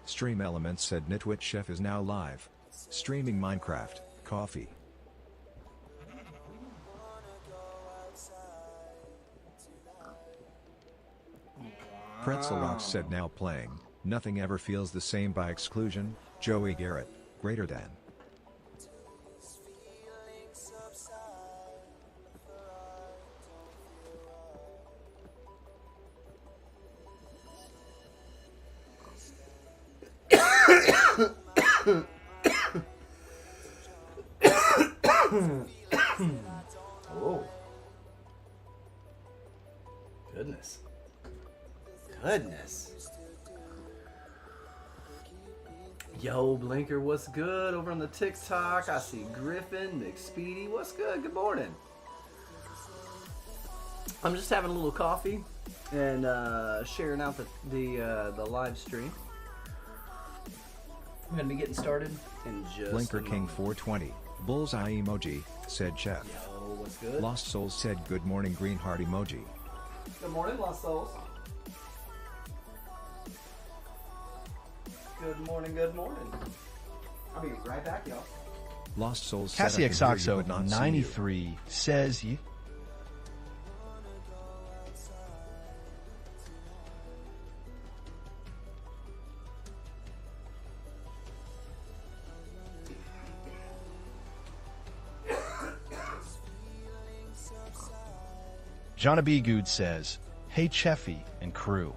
Stream Elements said Nitwit Chef is now live. Streaming Minecraft, coffee. Pretzel Rocks said now playing. Nothing ever feels the same by exclusion. Joey Garrett, greater than. Oh. Goodness. Goodness. Yo, Blinker, what's good over on the TikTok? I see Griffin, McSpeedy. What's good? Good morning. I'm just having a little coffee and sharing out the live stream. I'm gonna be getting started in just Blinker King 420, bullseye emoji, said Chef. Yo, what's good? Lost Souls said good morning green heart emoji. Good morning, Lost Souls. Good morning, good morning. I'll be right back, y'all. Lost Souls said Cassie I can hear you, Xoxo but not see you. 93 says you. Jonna B. Good says, hey Cheffy and crew.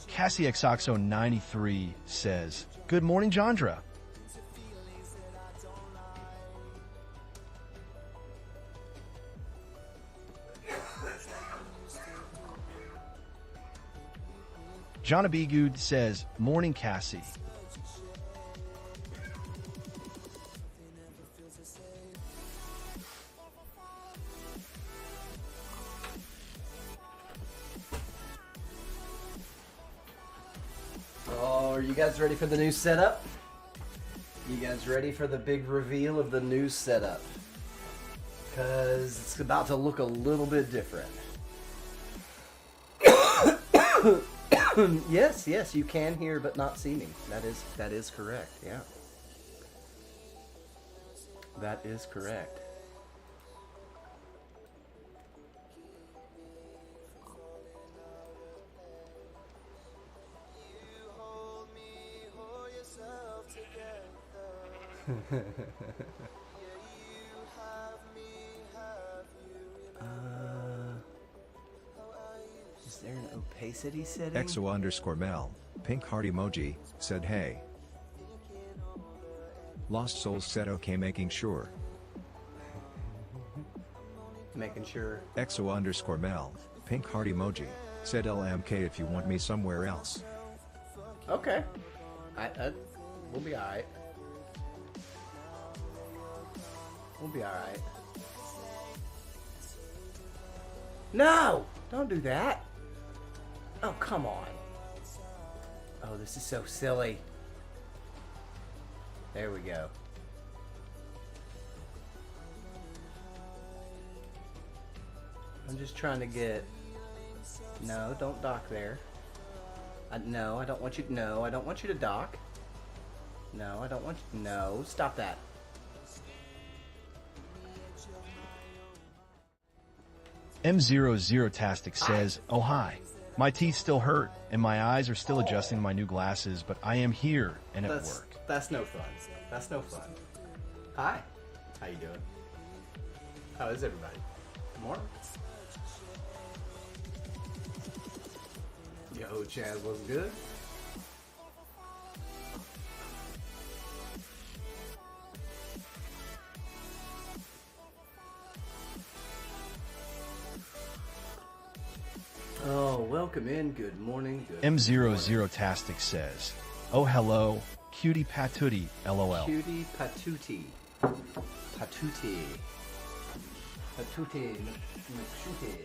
Cassie Xoxo 93 says, good morning, Jandra. Jonna B. Good says, morning, Cassie. Are you guys ready for the new setup? You guys ready for the big reveal of the new setup? Because it's about to look a little bit different. Yes, you can hear but not see me. That is correct, yeah. That is correct. Is there an opacity setting? Exo_Mel, pink heart emoji, said hey. Lost Souls said okay making sure. Making sure. Exo_Mel, pink heart emoji, said LMK if you want me somewhere else. Okay. We'll be alright. We'll be alright. No! Don't do that. Oh, come on. Oh, this is so silly. There we go. I'm just trying to get... No, don't dock there. No, I don't want you... No, I don't want you to dock. No, I don't want you... No, stop that. M00tastic says, oh hi, my teeth still hurt and my eyes are still adjusting to my new glasses, but I am here and at work. That's no fun. That's no fun. Hi. How you doing? How is everybody? Good morning. Yo, Chaz, what's good? Oh, welcome in. Good morning. Good M00tastic says, oh hello, cutie patootie, lol. Cutie patootie. Patootie. Patootie. McShootie.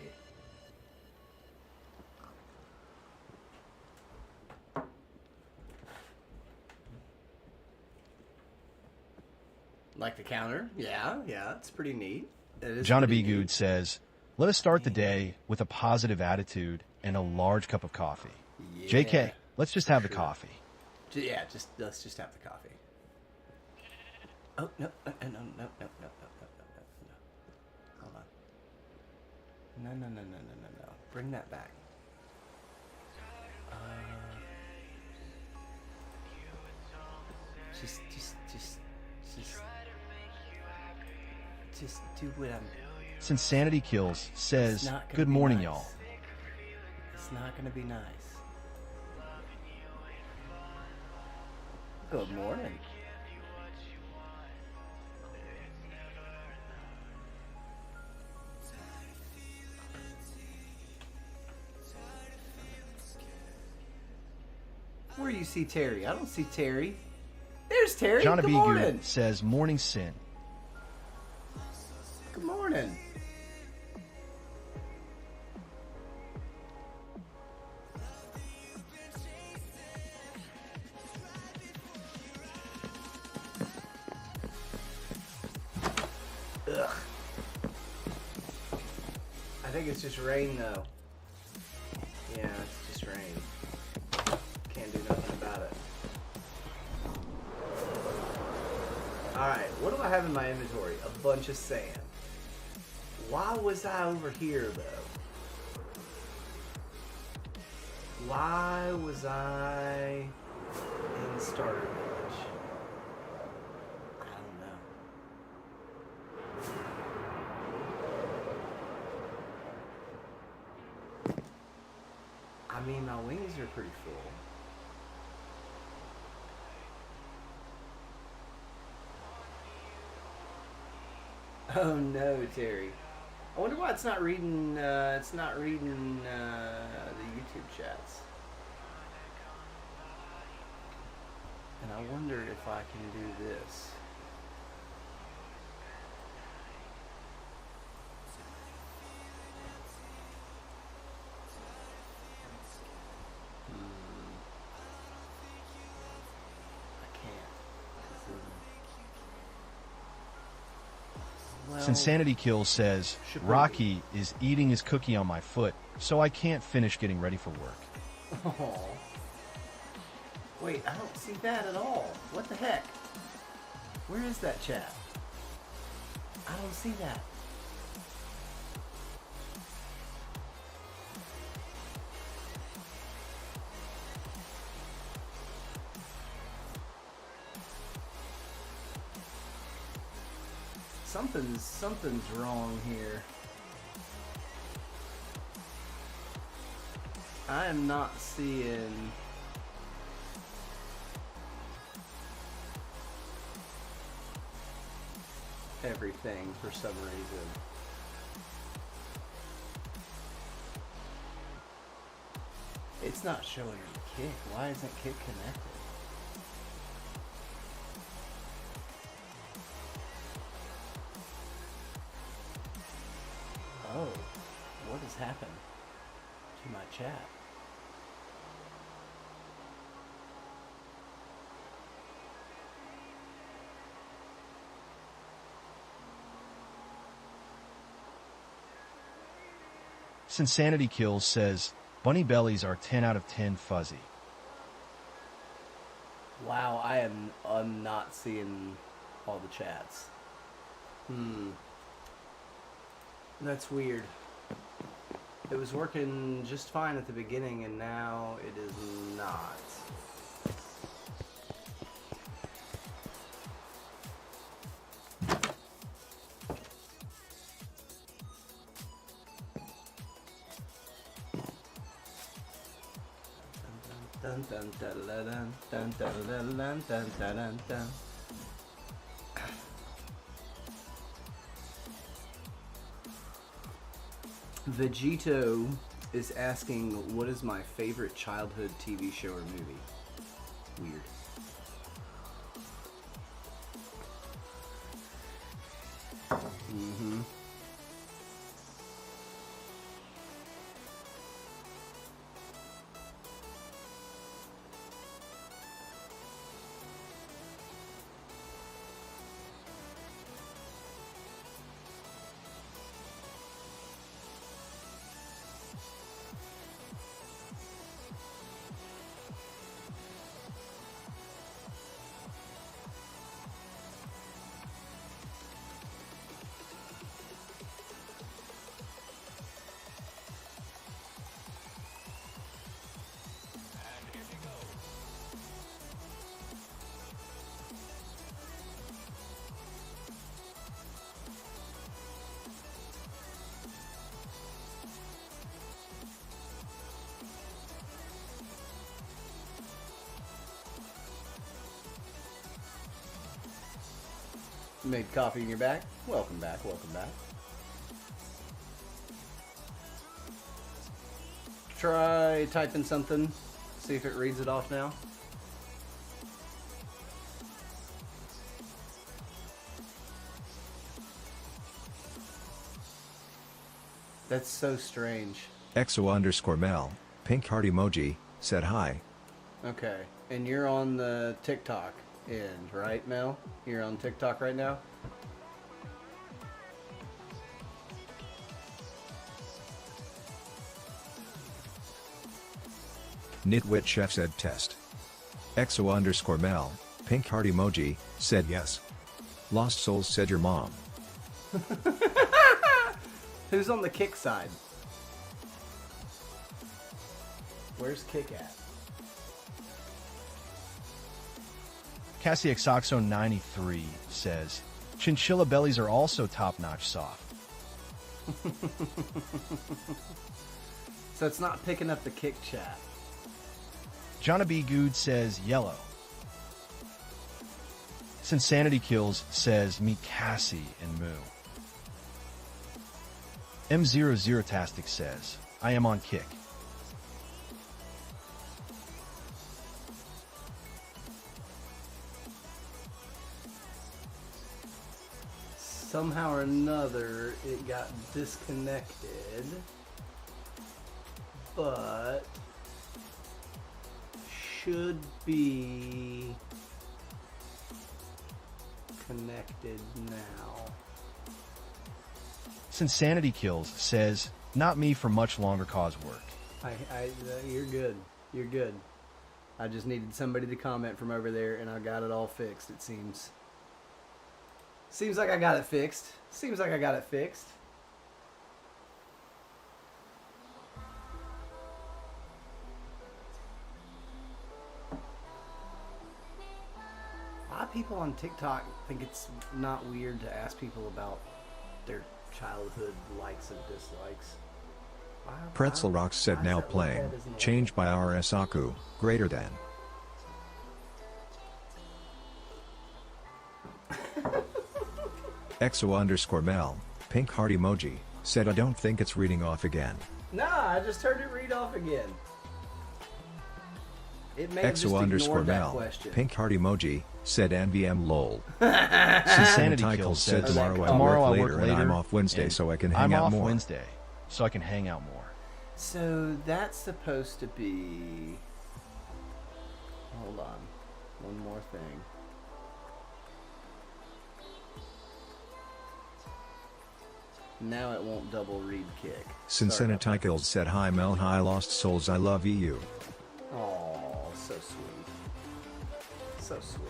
Like the counter? Yeah, it's pretty neat. Jonna B. Good says, Let us start the day with a positive attitude and a large cup of coffee. Yeah. JK, let's just have the coffee. Yeah, let's just have the coffee. Oh, no. Hold on. No. Bring that back. Just do what I'm... Since Sanity Kills says, good morning, y'all. It's not gonna be nice. Good morning. Where do you see Terry? I don't see Terry. There's Terry. John Good Abigu morning. says, morning sin. Good morning. Ugh. I think it's just rain, though. Yeah, it's just rain. Can't do nothing about it. Alright, what do I have in my inventory? A bunch of sand. Why was I over here, though? Why was I in Starter Village? I don't know. I mean, my wings are pretty full. Oh no, Terry. I wonder why it's not reading. It's not reading the YouTube chats. And I wonder if I can do this. I can't. Well, Since Sanity Kills says, Rocky is eating his cookie on my foot, so I can't finish getting ready for work. Oh. Wait, I don't see that at all. What the heck? Where is that chat? I don't see that. Something's wrong here. I am not seeing everything for some reason. It's not showing me Kick. Why isn't Kick connected? Oh, what has happened to my chat? Since Sanity Kills says, bunny bellies are 10 out of 10 fuzzy. Wow, I'm not seeing all the chats. That's weird. It was working just fine at the beginning, and now it is not. Dun dun dun dun dun dun dun dun dun dun dun dun. Vegito is asking, what is my favorite childhood TV show or movie? Weird. Made coffee in your back. Welcome back, welcome back. Try typing something. See if it reads it off now. That's so strange. EXO_Mel, pink heart emoji, said hi. Okay, and you're on the TikTok end, right, Mel? You're on TikTok right now? Nitwit Chef said test. EXO_Mel, pink heart emoji, said yes. Lost Souls said your mom. Who's on the kick side? Where's kick at? Cassie Exoxo 93 says, chinchilla bellies are also top-notch soft. So it's not picking up the kick chat. Jonna B. Good says yellow. Since Sanity Kills says meet Cassie and Moo. M00tastic says, I am on kick. Somehow or another, it got disconnected, but should be connected now. Since Sanity Kills says, not me for much longer cause work. You're good. You're good. I just needed somebody to comment from over there, and I got it all fixed, it seems. Seems like I got it fixed. Seems like I got it fixed. A lot of people on TikTok think it's not weird to ask people about their childhood likes and dislikes. Pretzel Rocks said now playing, changed by RSAku, greater than. EXO_Mel, pink heart emoji, said I don't think it's reading off again. Nah, I just heard it read off again. It may have just ignored that EXO_Mel, question. pink heart emoji, said NVM lol. Since Sanity Sanity Kills said says, tomorrow I work later and I'm off Wednesday so I can hang out I'm more. off Wednesday, so I can hang out more. So that's supposed to be... Hold on. One more thing. Now it won't double read kick. Sorry about that. Sincenitical said hi Mel, hi Lost Souls, I love you. Oh, so sweet. So sweet.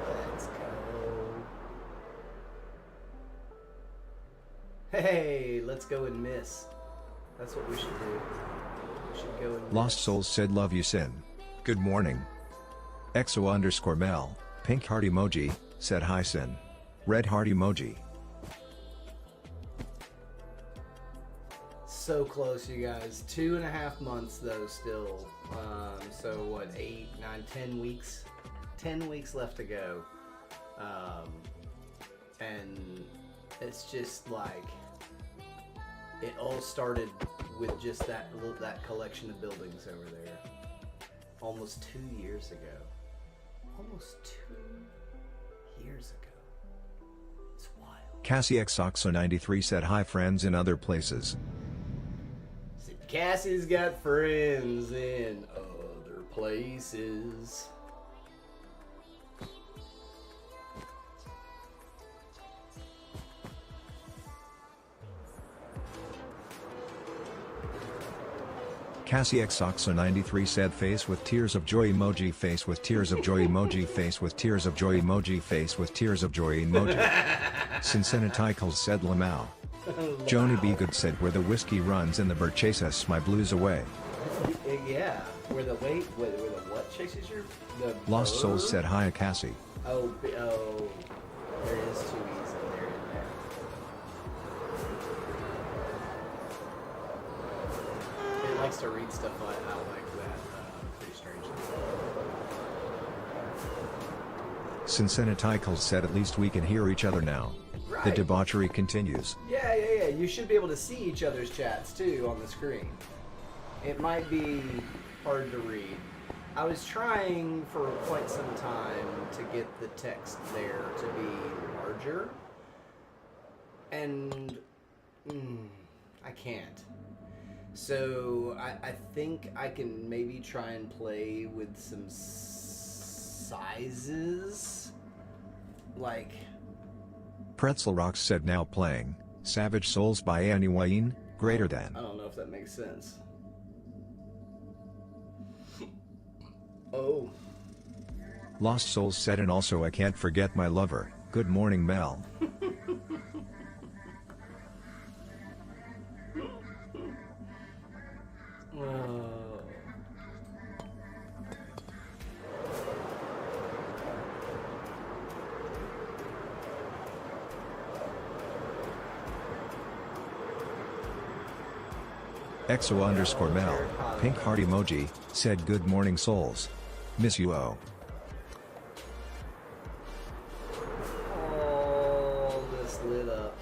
Let's go. Hey, let's go and miss. That's what we should do. We should go and Lost miss. Souls said love you Sin. Good morning. EXO_Mel, pink heart emoji, said hi Sin. Red heart emoji. So close, you guys. 2.5 months though still. So what, 8, 9, 10 weeks? 10 weeks left to go. And it's just like, it all started with just that collection of buildings over there. Almost 2 years ago. Almost 2 years ago. It's wild. Cassie XOXO93 said hi friends in other places. Cassie's got friends in other places. Cassie XOXO93 said face with tears of joy emoji, face with tears of joy emoji, face with tears of joy emoji, face with tears of joy emoji. Sincenitical said Lamau. Joni B. Good said where the whiskey runs and the bird chases my blues away. Yeah, where the what chases your the Lost bird? Souls said hi Cassie. Oh, there is 2 E's in there. It likes to read stuff out like that. Pretty strange. Cincinnati said at least we can hear each other now. Right. The debauchery continues. Yeah. You should be able to see each other's chats too on the screen. It might be hard to read. I was trying for quite some time to get the text there to be larger, and I can't. So I think I can maybe try and play with some sizes, like... Pretzel Rocks said now playing Savage Souls by Annie Wayne, greater than. I don't know if that makes sense. Oh. Lost Souls said and also I can't forget my lover. Good morning Mel. XO_Mel, pink heart emoji, said good morning souls. Miss you oh. Oh, this lit up.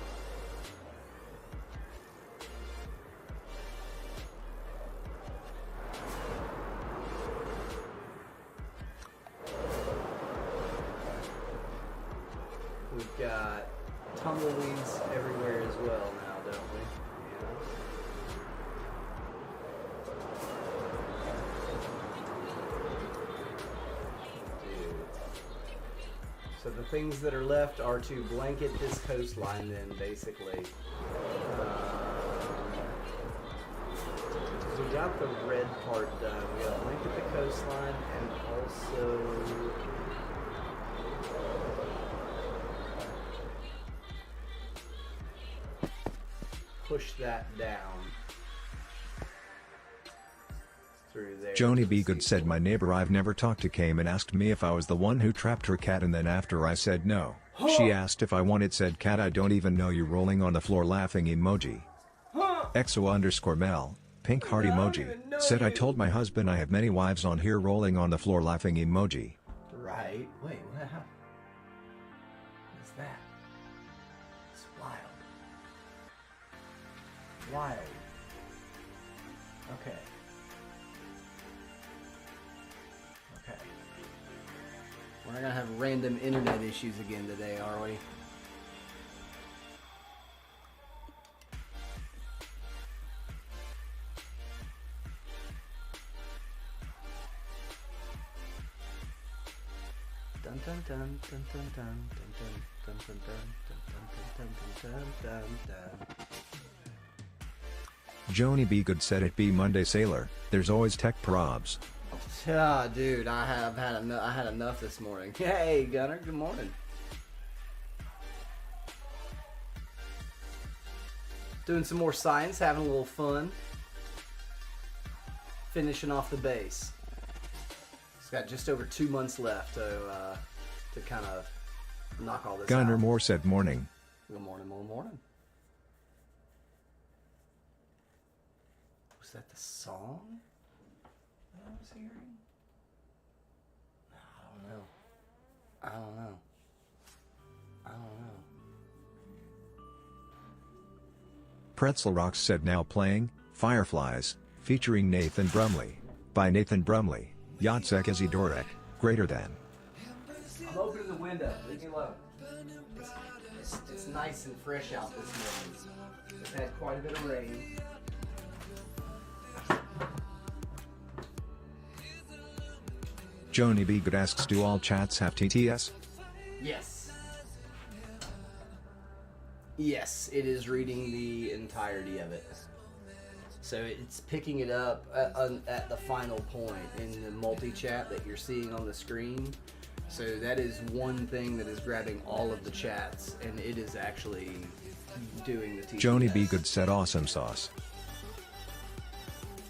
We've got tumbleweeds everywhere as well now, don't we? So the things that are left are to blanket this coastline then, basically. So we got the red part done. We got to blanket the coastline and also... push that down. Through there. Joni B. Good said my neighbor I've never talked to came and asked me if I was the one who trapped her cat, and then after I said no, she asked if I wanted said cat. I don't even know you, rolling on the floor laughing emoji. XO_Mel, pink heart emoji, said I told my husband I have many wives on here, rolling on the floor laughing emoji. Right. Wait, what happened? What is that? It's wild. Wild. Okay. We're not gonna have random internet issues again today, are we? Dun dun dun dun dun dun dun dun dun dun dun dun dun dun. Joni B. Good said it be Monday Sailor, there's always tech probs. Ah, dude, I had enough this morning. Hey, Gunner, good morning. Doing some more science, having a little fun. Finishing off the base. It's got just over 2 months left to kind of knock all this Gunner out. Moore said morning. Good morning, morning. Was that the song that I was hearing? I don't know. Pretzel Rocks said now playing Fireflies, featuring Nathan Brumley, by Nathan Brumley, Yatsek Izidorek, greater than. I'm opening the window. Leave me alone. It's nice and fresh out this morning. We've had quite a bit of rain. Joni B. Good asks, do all chats have TTS? Yes. Yes, it is reading the entirety of it. So it's picking it up at the final point in the multi-chat that you're seeing on the screen. So that is one thing that is grabbing all of the chats, and it is actually doing the TCS. Joni B. Good said awesome sauce.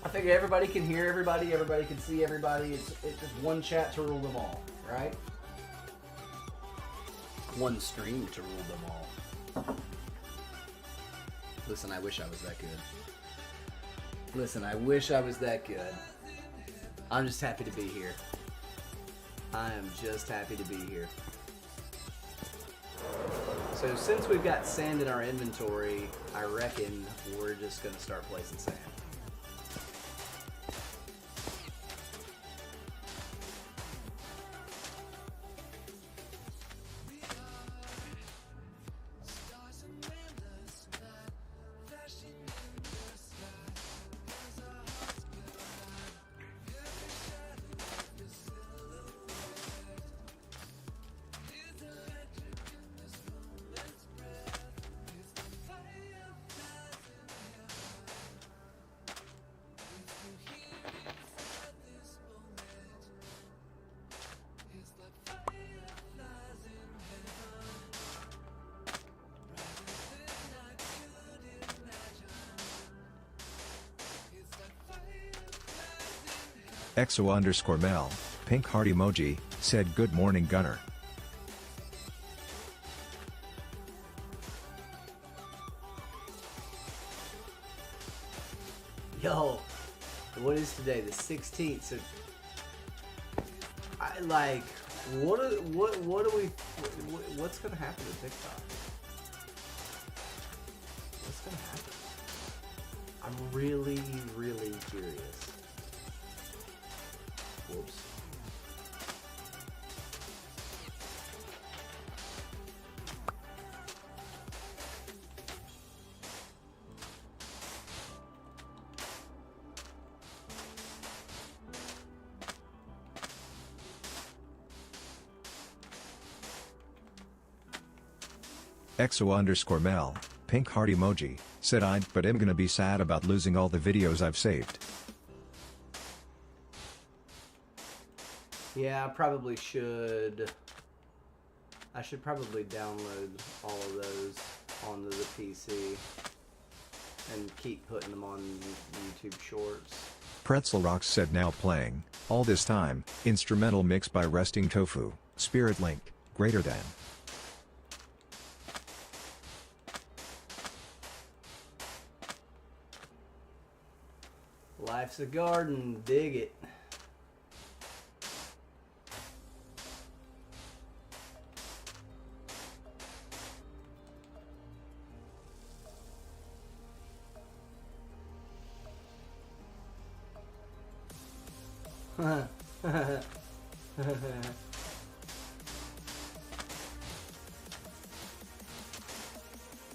I figure everybody can hear everybody, everybody can see everybody. It's just one chat to rule them all, right? One stream to rule them all. Listen, I wish I was that good. Listen, I wish I was that good. I'm just happy to be here. I am just happy to be here. So since we've got sand in our inventory, I reckon we're just going to start placing sand. XO_Mel, pink heart emoji, said good morning Gunner. Yo, what is today? The 16th. So, I like, what's gonna happen to TikTok? What's gonna happen? I'm really, really curious. Whoops. XO_Mel, pink heart emoji, said but I'm gonna be sad about losing all the videos I've saved. Yeah, I probably should. I should probably download all of those onto the PC and keep putting them on YouTube Shorts. Pretzel Rocks said now playing, all this time, instrumental mix by Resting Tofu, Spirit Link, greater than. Life's a garden, dig it.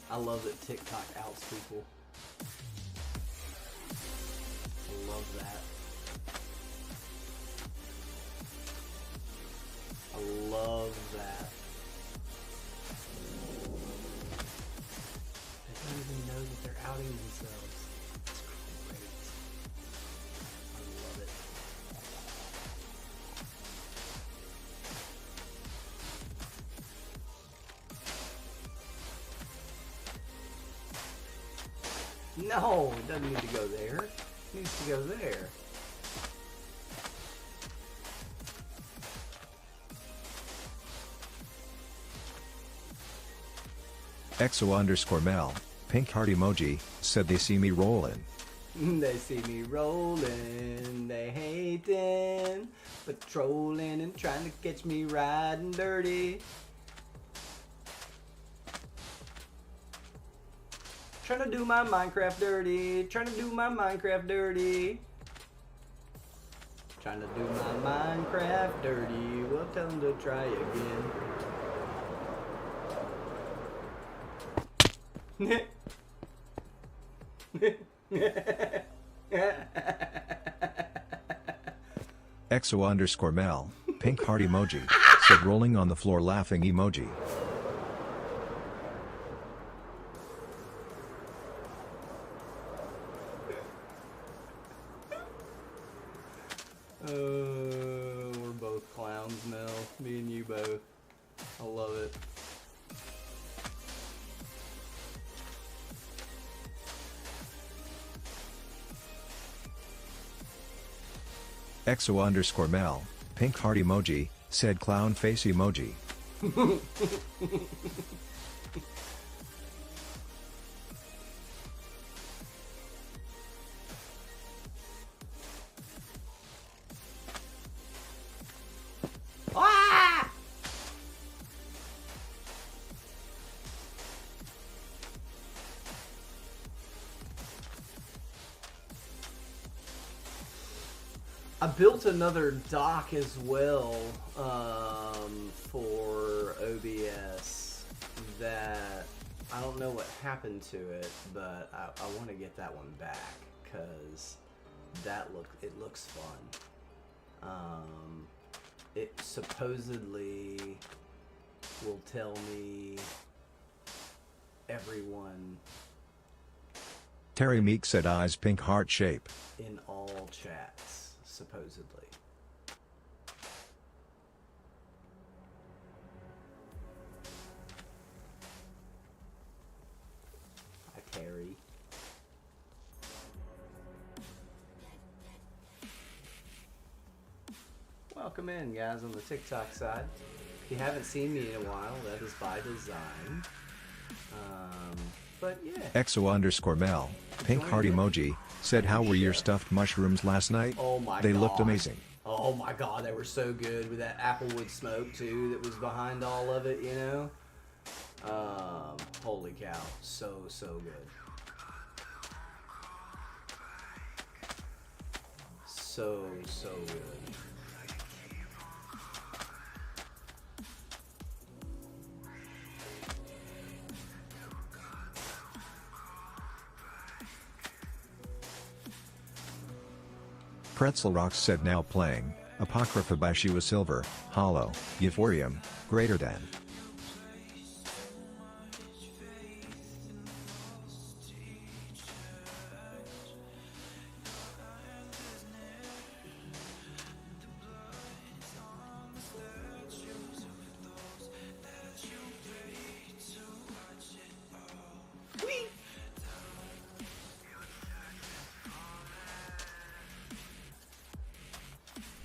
I love that TikTok outs people. I love that. I love that. They don't even know that they're outing themselves. It's great. I love it. No, it doesn't need to go there. It needs to go there. XO_Mel, pink heart emoji, said they see me rollin'. They see me rolling, they hating, patrolling and trying to catch me riding dirty. Trying to do my Minecraft dirty, trying to do my Minecraft dirty. Trying to do my Minecraft dirty, well tell them to try again. XO_Mel, pink heart emoji, said rolling on the floor laughing emoji. We're both clowns now, me and you both. I love it. EXO underscore Mel, pink heart emoji, said clown face emoji. Ah! I built another dock as well for OBS that I don't know what happened to it, but I want to get that one back because it looks fun. It supposedly will tell me everyone Terry Meek said eyes pink heart shape. in all chats, supposedly. Hi, Terry. Welcome in, guys, on the TikTok side. If you haven't seen me in a while, that is by design. But yeah. EXO underscore Mel, pink heart emoji, said how were your stuffed mushrooms last night? Oh my They god. looked amazing. Oh my god, they were so good with that applewood smoke too that was behind all of it, you know? Holy cow. So good. So good. Pretzel Rocks said now playing, Apocrypha by She Was Silver, Hollow, Euphorium, Greater Than.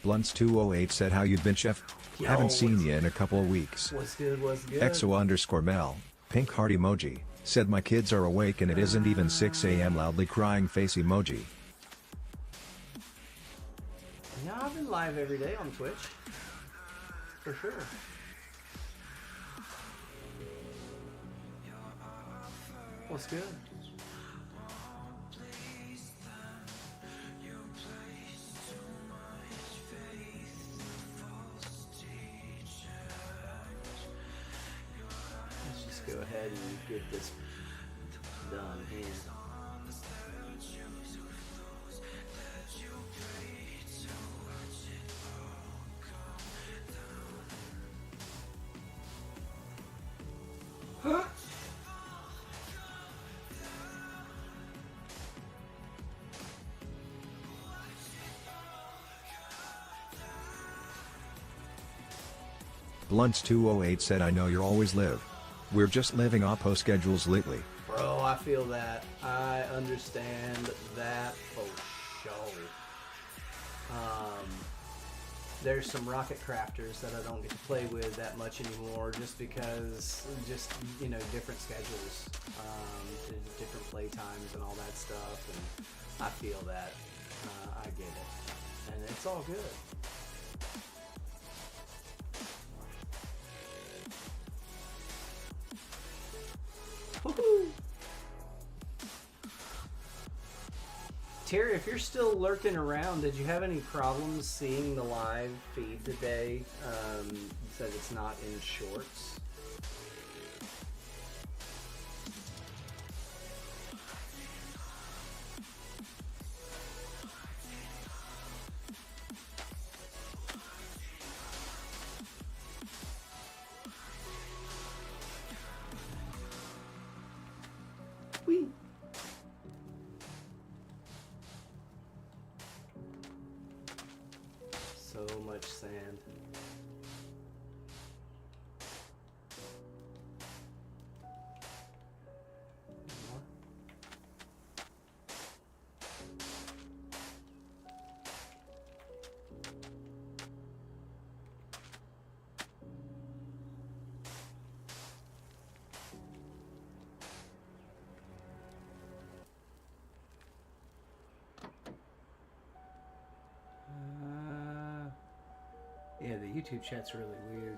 Blunts208 said how you'd been, chef? Yo, Haven't seen you in a couple of weeks. What's good, what's good? EXO underscore Mel, pink heart emoji, said my kids are awake and it isn't even 6 a.m. loudly crying face emoji. No, I've been live every day on Twitch. For sure. What's good? Let's just go ahead and get this done here. Huh? Blunts208 said I know you're always live. We're just living oppo schedules lately. Bro, I feel that. I understand that for sure. There's some Rocketcrafters that I don't get to play with that much anymore just because, you know, different schedules, different play times and all that stuff, and I feel that. I get it. And it's all good. Woohoo! Terry, if you're still lurking around, did you have any problems seeing the live feed today? You said it's not in shorts. Whee! So much sand. More. Yeah, the YouTube chat's really weird.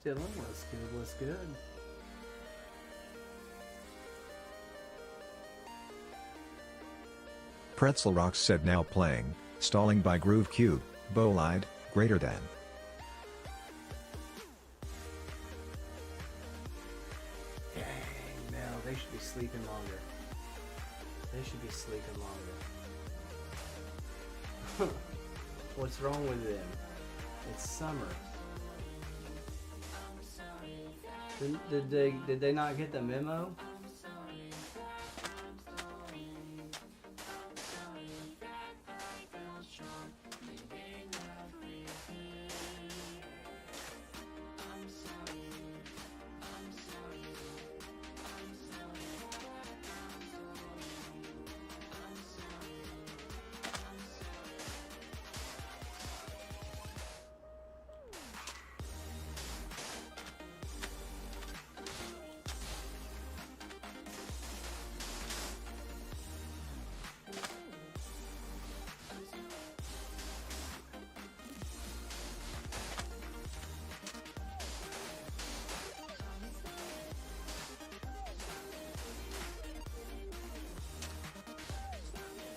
Dylan, what's good? What's good? Pretzel Rocks said now playing, stalling by Groove Cube, Bolide, greater than. Dang, Mel, they should be sleeping longer. They should be sleeping longer. What's wrong with them? It's summer. Did they not get the memo?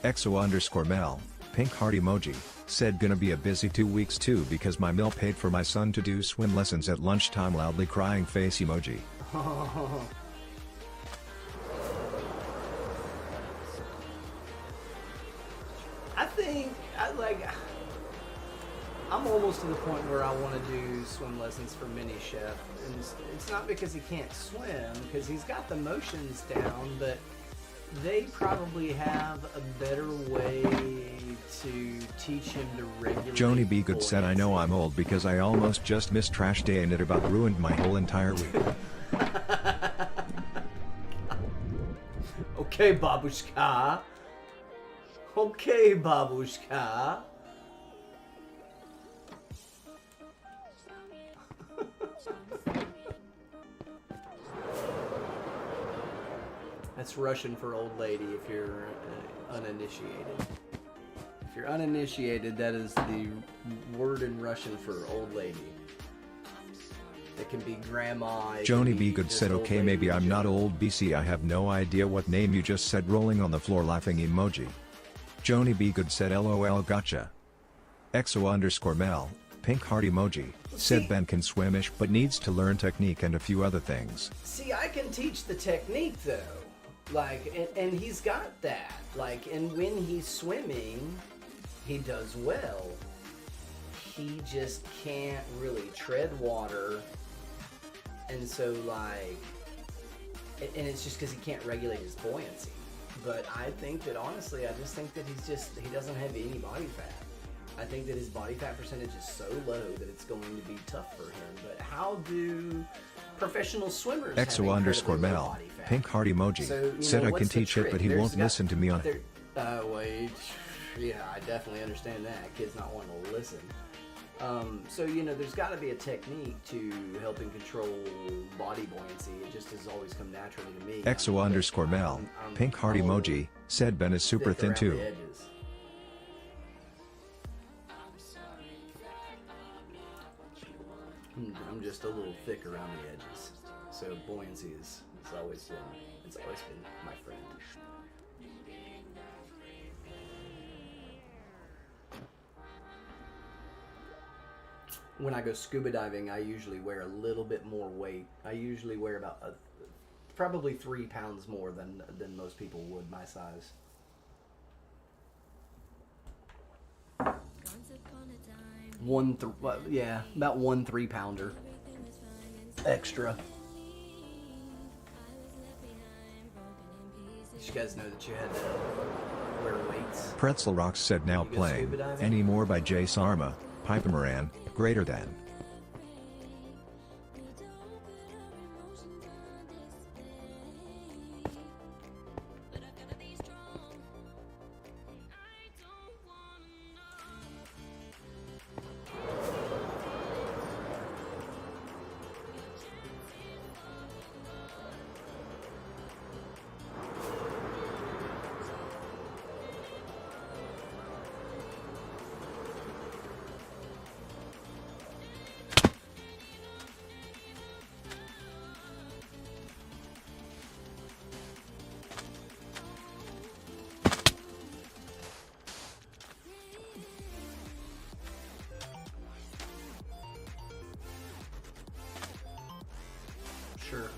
EXO_Mel, pink heart emoji, said gonna be a busy 2 weeks too because my mill paid for my son to do swim lessons at lunchtime, loudly crying face emoji. I'm almost to the point where I want to do swim lessons for Mini Chef, and it's not because he can't swim, because he's got the motions down, but they probably have a better way to teach him to regulate. Joni B. Good said I know I'm old because I almost just missed trash day and it about ruined my whole entire week. Okay, babushka. Okay, babushka. That's Russian for old lady if you're uninitiated. If you're uninitiated, that is the word in Russian for old lady. It can be grandma. Joni B. Good said okay maybe I'm not old BC, I have no idea what name you just said, rolling on the floor laughing emoji. Joni B. Good said LOL gotcha. EXO_Mel, pink heart emoji, said Ben can swimish but needs to learn technique and a few other things. See, I can teach the technique though. Like, and he's got that. Like, and when he's swimming, he does well. He just can't really tread water. And so, like, and it's just because he can't regulate his buoyancy. But I think that, honestly, I just think that he doesn't have any body fat. I think that his body fat percentage is so low that it's going to be tough for him. But how do professional swimmers EXO_Mel, pink heart emoji, so, said I can teach it but he won't listen to me on it. Wait, yeah, I definitely understand that. Kid's not wanting to listen. So, there's got to be a technique to helping control body buoyancy. It just has always come naturally to me. EXO_Mel, pink heart emoji, said Ben is super thin too. I'm just a little thick around the edges. So buoyancy it's always been my friend. When I go scuba diving, I usually wear a little bit more weight. I usually wear about probably 3 pounds more than most people would my size. About 1 3-pounder extra. Did you guys know that you had to wear weights? Pretzel Rocks said now playing, Any More by Jay Sarma, Piper Moran, greater than. sure.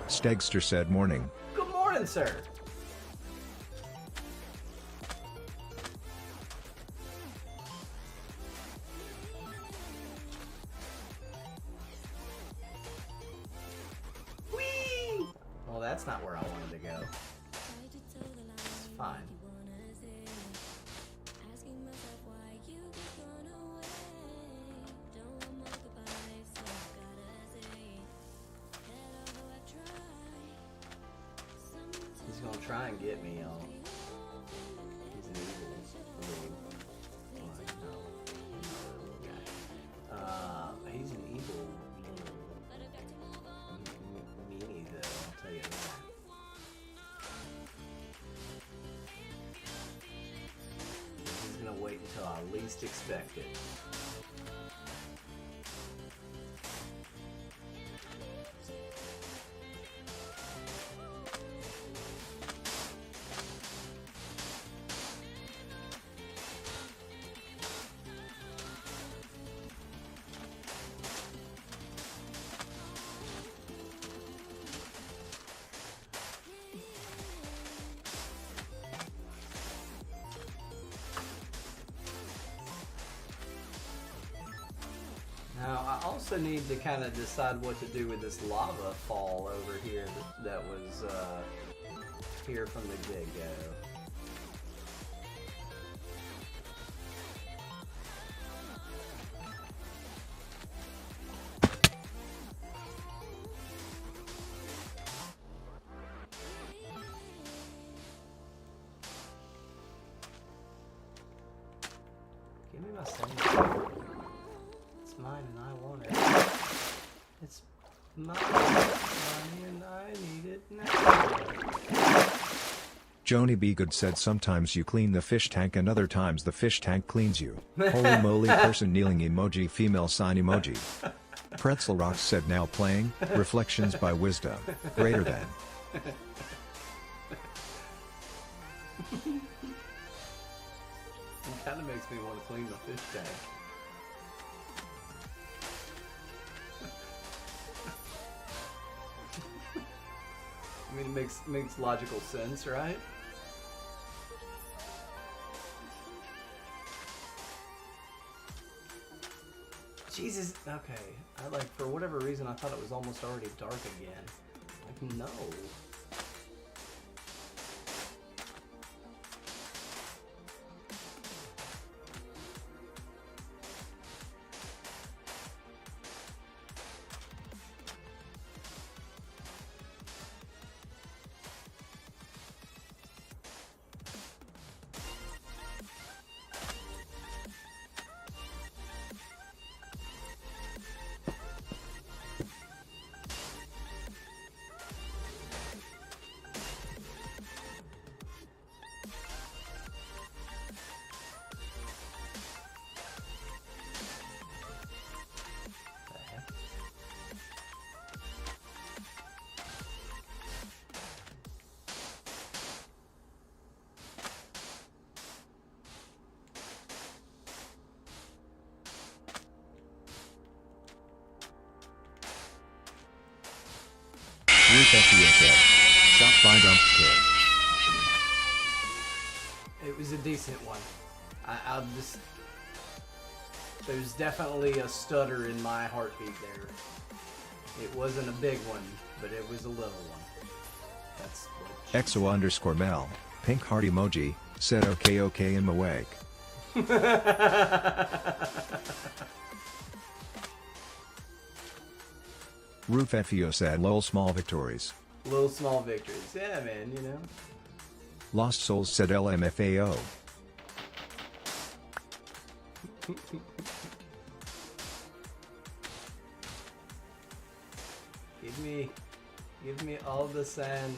Stegster said morning. Good morning, sir. Whee! Well, that's not where I wanted to go. It's fine. He's gonna try and get me, y'all. He's an evil little, he's an evil meanie, though, I'll tell you that. He's gonna wait until I least expect it. Now, I also need to kind of decide what to do with this lava fall over here that was here from the get-go. Give me my sand. It's mine and I want it. It's mine and I need it now. Joni B. Good said sometimes you clean the fish tank and other times the fish tank cleans you. Holy moly, person kneeling emoji, female sign emoji. Pretzel Rock said now playing, Reflections by Wisdom, greater than. It kind of makes me want to clean the fish tank. I mean, it makes logical sense, right? Jesus, okay. For whatever reason, I thought it was almost already dark again. Like, no. Stop by Dump Kid. It was a decent one. I'll just... There's definitely a stutter in my heartbeat there. It wasn't a big one, but it was a little one. That's what EXO_Mel, pink heart emoji, said okay I'm awake. Roof FEO said lol small victories. Little small victories. Yeah, man, you know. Lost Souls said LMFAO. Give me all the sand.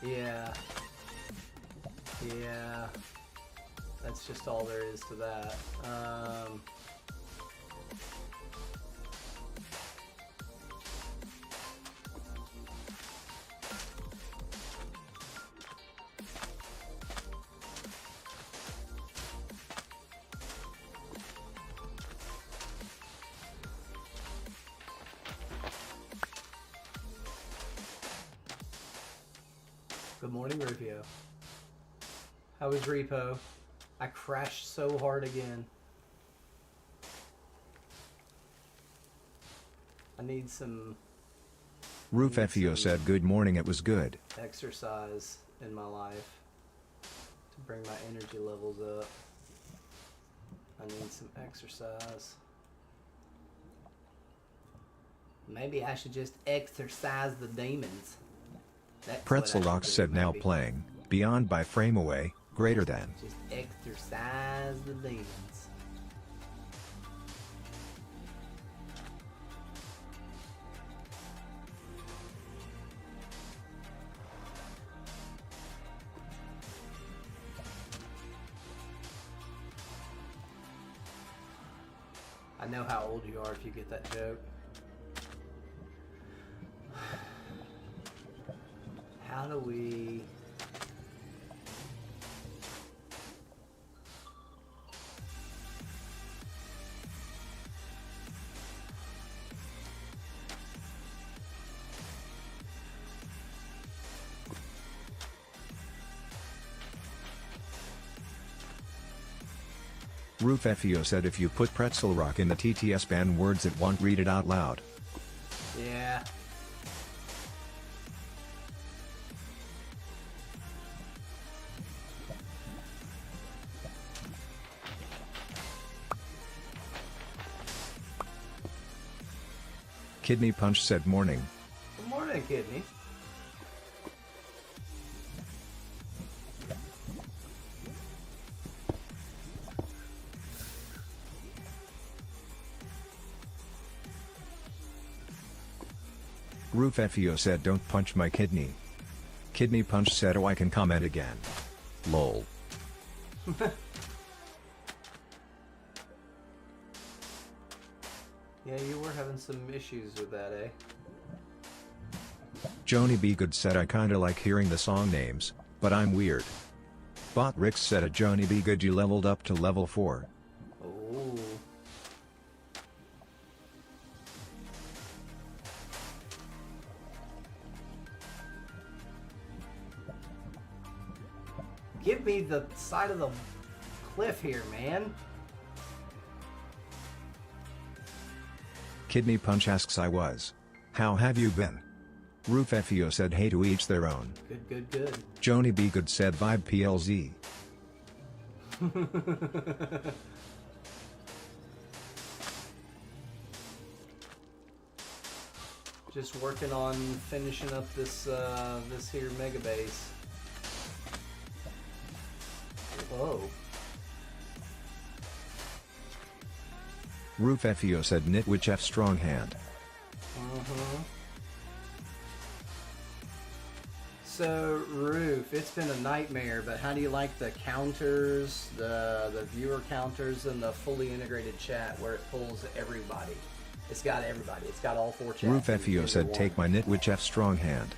Yeah. Yeah. That's just all there is to that. Good morning, Rufio. How was Repo? I crashed so hard again. I need some Roof FEO said good morning, it was good. exercise in my life to bring my energy levels up. I need some exercise. Maybe I should just exercise the demons. That's Pretzel what I Rock should do, said now maybe. playing, beyond by frame away, greater than. Just exercise the demons. I know how old you are if you get that joke. How do we... Roof FEO said if you put Pretzel Rock in the TTS ban words it won't read it out loud. Yeah. Kidney Punch said morning. Good morning, Kidney. Roof FEO said don't punch my kidney. Kidney Punch said oh I can comment again. Lol. Yeah, you were having some issues with that, eh? Joni B. Good said I kinda like hearing the song names, but I'm weird. Bot Rick said at Joni B. Good you leveled up to level 4. Oh. Give me the side of the cliff here, man. Kidney Punch asks I was. How have you been? Roof FEO said hey to each their own. Good, good, good. Joni B. Good said vibe PLZ. Just working on finishing up this this here mega base. Whoa. Roof FEO said Nitwich F strong hand. So, Roof, it's been a nightmare, but how do you like the counters, the viewer counters, and the fully integrated chat where it pulls everybody? It's got everybody. It's got all 4 chats. Roof FEO said one. take my Nitwich F strong hand.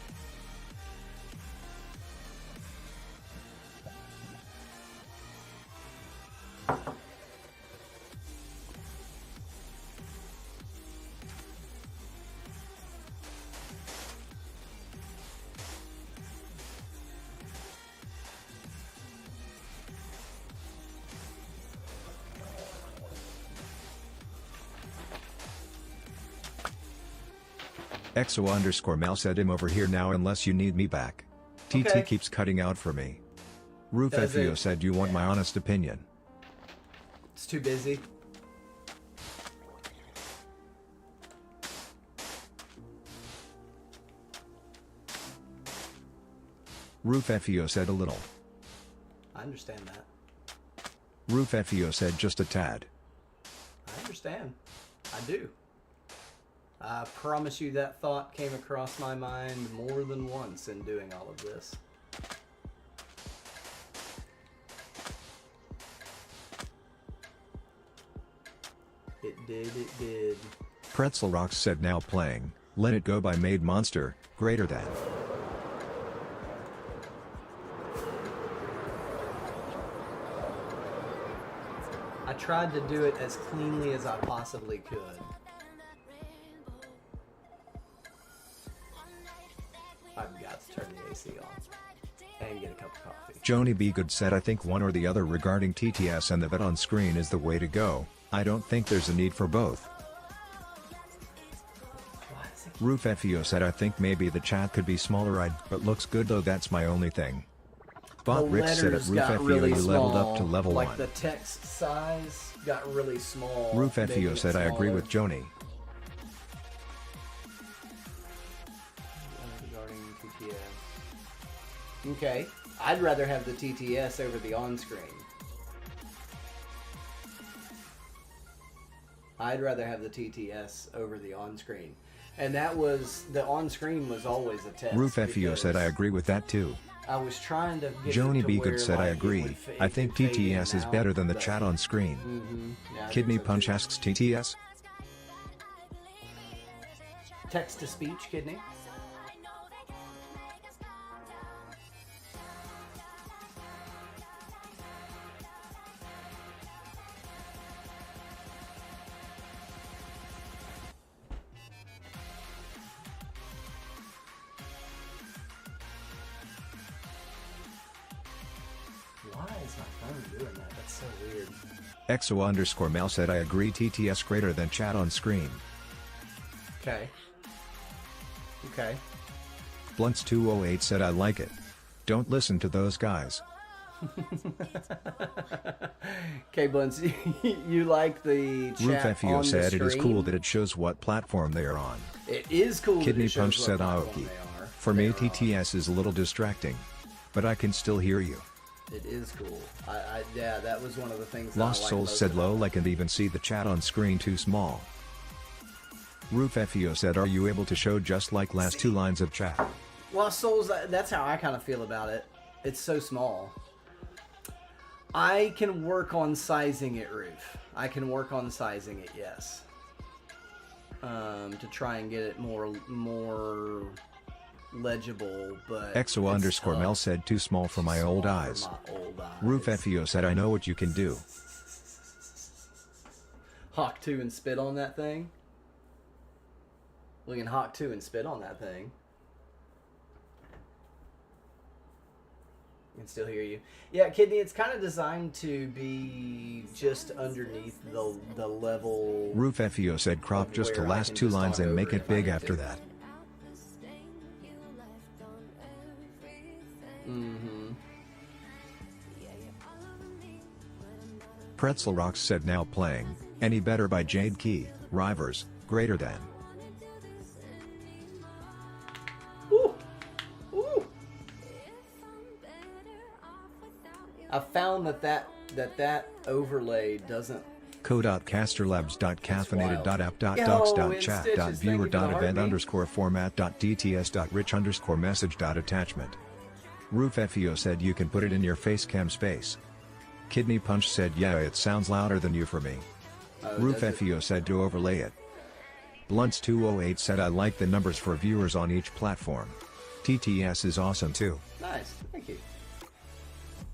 XO_Mel said I'm over here now unless you need me back. TT Okay. keeps cutting out for me. Roof Does FEO it? said you want my honest opinion. It's too busy. Roof FEO said a little. I understand that. Roof FEO said just a tad. I understand. I do. I promise you that thought came across my mind more than once in doing all of this. It did, it did. Pretzel Rocks said now playing, Let It Go by Made Monster, greater than. I tried to do it as cleanly as I possibly could. I've got to turn the AC on and get a cup of coffee. Joni B. Good said I think one or the other regarding TTS and the vet on screen is the way to go. I don't think there's a need for both. Roof FEO said I think maybe the chat could be smaller but looks good though, that's my only thing. Bot Rick said at Roof FEO really you leveled up to level 1. Like the text size got really small. Roof FEO said I agree with Joni. Regarding TTS. Okay, I'd rather have the TTS over the on-screen. I'd rather have the TTS over the on-screen. And that was, the on-screen was always a test. Roof FEO said I agree with that too. I was trying to get Joni it to B. where, Good said I like, agree. I think TTS is better than the chat on screen. Yeah, Kidney Punch asks TTS? Text-to-speech, Kidney. Why is my phone doing that? That's so weird. EXO_Mel said I agree TTS greater than chat on screen. Okay. Okay. Blunts208 said I like it. Don't listen to those guys. Okay, Blunts, you like the chat Roof FEO on said the it is screen? cool that it shows what platform they are on. It is cool. that Kidney it shows Punch what said platform Aoki. they are. For me They're on. TTS is a little distracting. But I can still hear you. It is cool. Yeah, that was one of the things. Lost that I Souls said low like and even see the chat on screen too small. Roof FEO said are you able to show just like last 2 lines of chat? Lost Souls. That's how I kind of feel about it. It's so small. I can work on sizing it, Roof. I can work on sizing it. Yes. To try and get it more legible, but EXO_Mel said too small for my old eyes. Roof FEO said I know what you can do. Hawk 2 and spit on that thing. We can Hawk 2 and spit on that thing. I can still hear you. Yeah, Kidney, it's kind of designed to be just underneath the level. Roof FEO said crop just the where I last can 2 just lines talk and over make it it if I big need after to. that. Pretzel Rocks said now playing, Any Better by Jade Key, Rivers, greater than. Ooh. Ooh. I found that overlay doesn't. co.casterlabs.caffeinated.app.docs.chat.viewer.event_format.dts.rich_message.attachment. Roof FEO said you can put it in your face space. Kidney Punch said yeah it sounds louder than you for me. Roof FEO said to overlay it. Blunts208 said I like the numbers for viewers on each platform. TTS is awesome too. Nice, thank you. I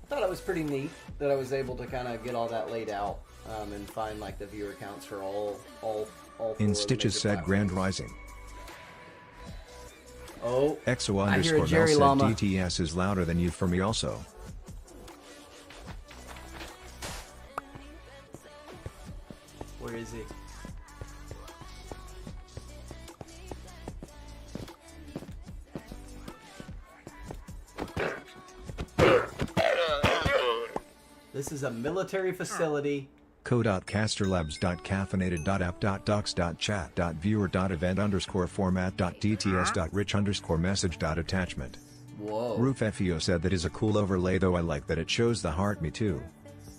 thought it was pretty neat that I was able to kind of get all that laid out and find like the viewer counts for all four In of the Stitches major said platforms. Grand Rising. Oh, I hear a EXO_Mel Jerry said Llama. DTS is louder than you for me also. Where is he? This is a military facility. co.casterlabs.caffeinated.app.docs.chat.viewer.event_format.dts.rich_message.attachment. Whoa. Roof FEO said that is a cool overlay though I like that it shows the heart me too.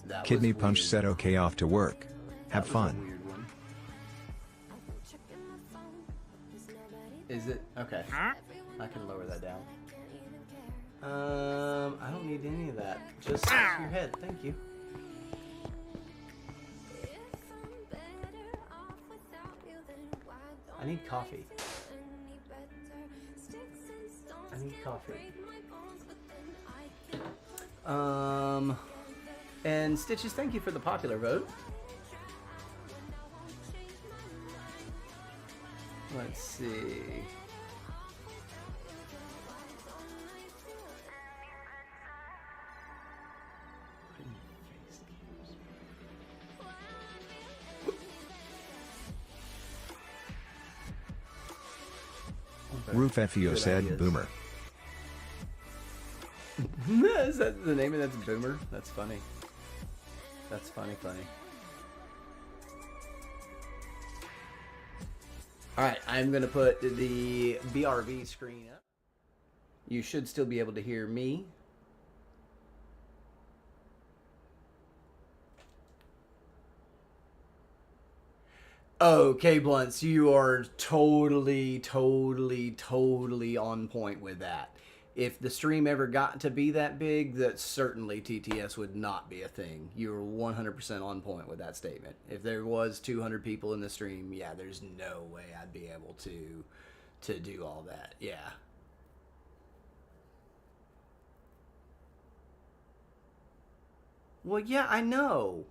That Kidney was Punch weird. said okay off to work. Have That was a fun. weird one. Is it? Okay. I can lower that down. I don't need any of that. Just your head. Thank you. I need coffee. I need coffee. And Stitches, thank you for the popular vote. Let's see. Roof FEO Good said ideas. boomer. Is that the name of that's Boomer? That's funny. That's funny. Alright, I'm going to put the BRV screen up. You should still be able to hear me. Okay, Blunts, you are totally on point with that. If the stream ever got to be that big, that certainly TTS would not be a thing. You're 100% on point with that statement. If there was 200 people in the stream, yeah, there's no way I'd be able to do all that. Yeah. Well, yeah, I know.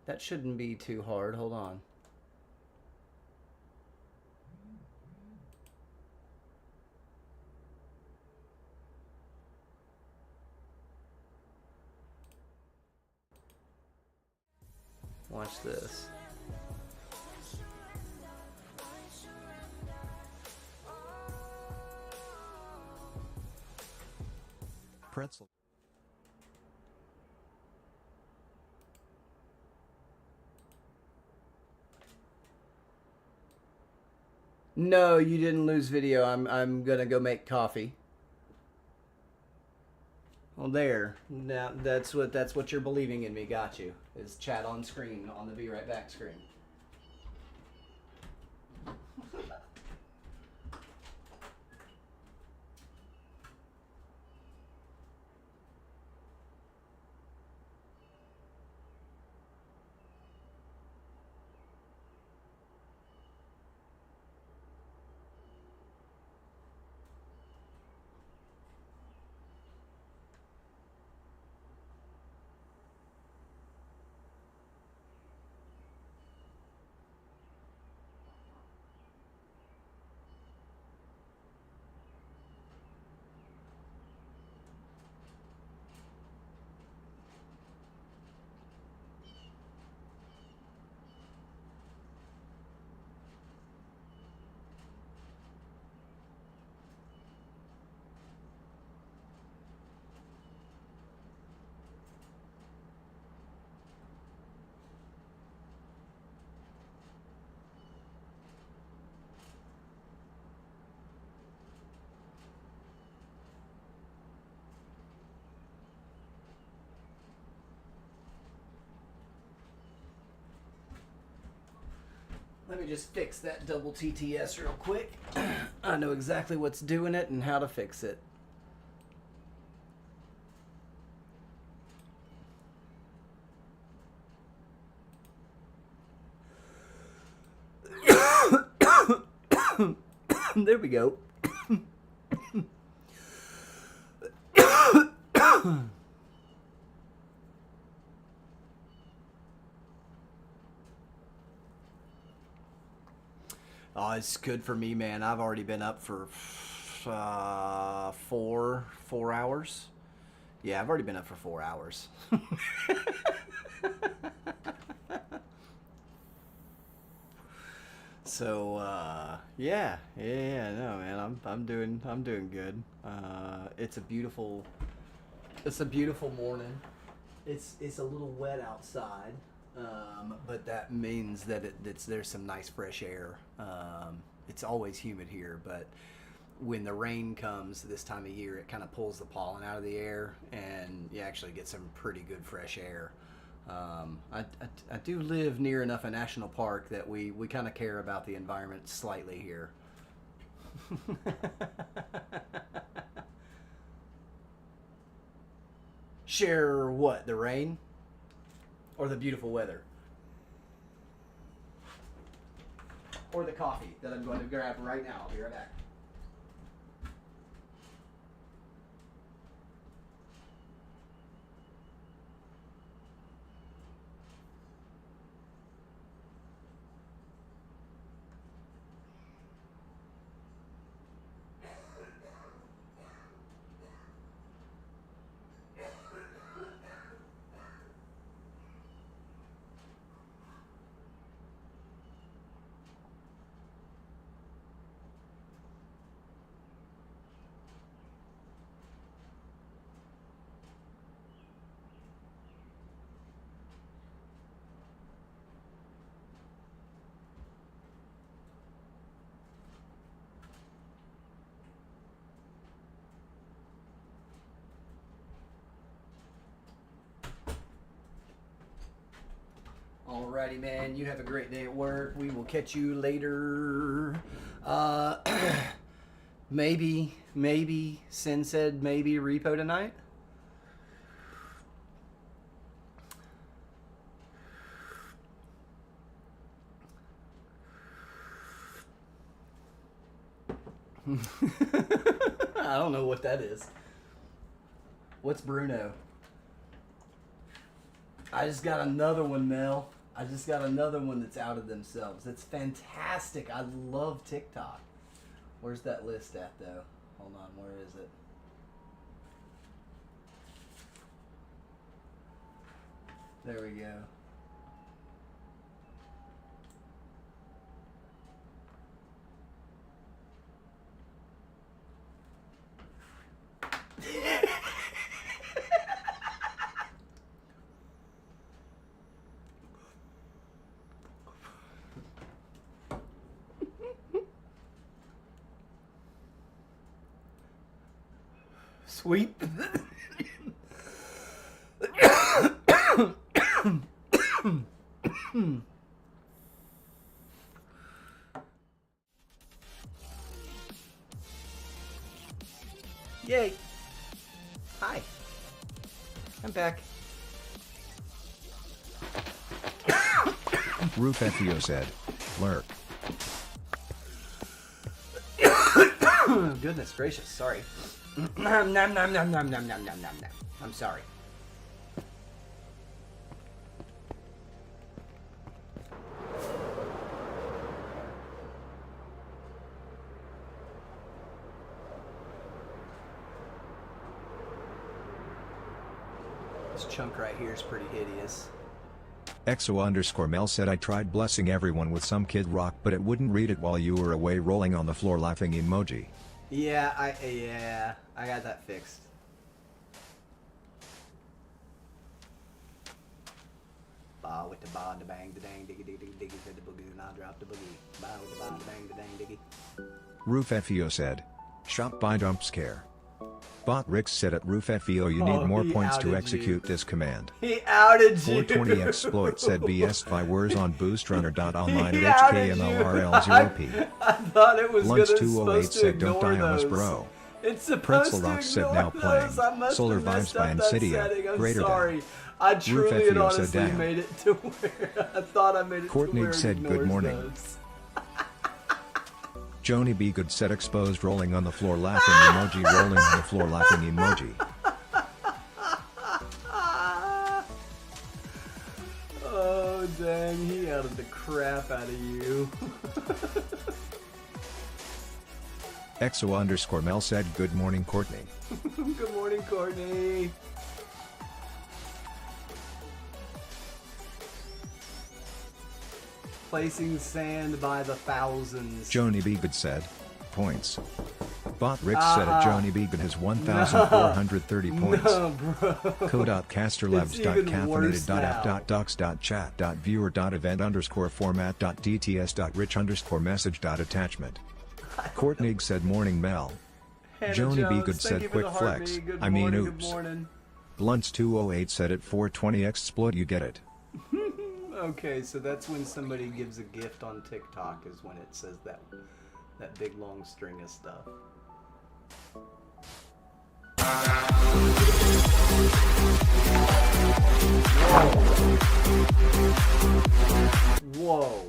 That shouldn't be too hard. Hold on. Watch this. Pretzel. No, you didn't lose video. I'm gonna go make coffee. Well, there. Now that's what you're believing in me. Got you. Is chat on screen on the Be Right Back screen. Let me just fix that double TTS real quick. I know exactly what's doing it and how to fix it. There we go. Oh, it's good for me, man. I've already been up for 4 hours. Yeah, I've already been up for 4 hours. So yeah, no, man, I'm doing good. It's a beautiful morning. It's a little wet outside, but that means that there's some nice fresh air. It's always humid here, but when the rain comes this time of year, it kind of pulls the pollen out of the air, and you actually get some pretty good fresh air. I do live near enough a national park that we kind of care about the environment slightly here. Share what? The rain? Or the beautiful weather? Or the coffee that I'm going to grab right now. I'll be right back. Alrighty, man. You have a great day at work. We will catch you later. Maybe Sin said maybe repo tonight. I don't know what that is. What's Bruno? I just got another one, Mel. I just got another one that's out of themselves. It's fantastic. I love TikTok. Where's that list at, though? Hold on, where is it? There we go. Sweet. Yay. Hi. I'm back. Roof FEO said, lurk. Goodness gracious, sorry. Nom, nom, nom, nom, nom, nom, nom, nom, nom, nom. I'm sorry. This chunk right here is pretty hideous. EXO_Mel said I tried blessing everyone with some Kid Rock but it wouldn't read it while you were away rolling on the floor laughing emoji. Yeah, I got that fixed. Ba with the ba, the bang, the dang, diggy, diggy, diggy, diggy, said the boogie, and I dropped the boogie. Ba with the ba, the bang, the dang, diggy. Roof FEO said, shop by dump scare. Bot Rick said at Roof FEO you need more points to execute this command. He outed you. 420 exploit said BS Vywers on boostrunner.online at HKMLRL0P. I thought it was Lunch gonna 208 supposed to said don't ignore die on us those. bro. It's supposed Pretzel to Rock said ignore now playing. those. I must Solar have messed Vibes by up that Insidia. setting. I'm Greater sorry. than. I truly and FEO said honestly damn. made it to where I thought I made it Courtney to where said it good ignores morning. those. Joni B. Good said exposed rolling on the floor laughing emoji rolling on the floor laughing emoji. Oh dang, he outed the crap out of you. EXO_Mel said good morning Courtney. Good morning, Courtney. Placing sand by the thousands. Joni B. Good said, points. Bot Rick said at Joni B. Good has 1,430 points. No, bro. Co.casterlabs.caffeinated.app.docs.chat.viewer.event_format.dts.rich_message.attachment. Courtney said morning Mel. Hannah Joni B. Jones, Good thank said you for quick the flex. heartbeat. Good I mean morning, oops. Good morning. Blunts 208 said at 420 exploit you get it. Okay, so that's when somebody gives a gift on TikTok is when it says that big long string of stuff. Whoa.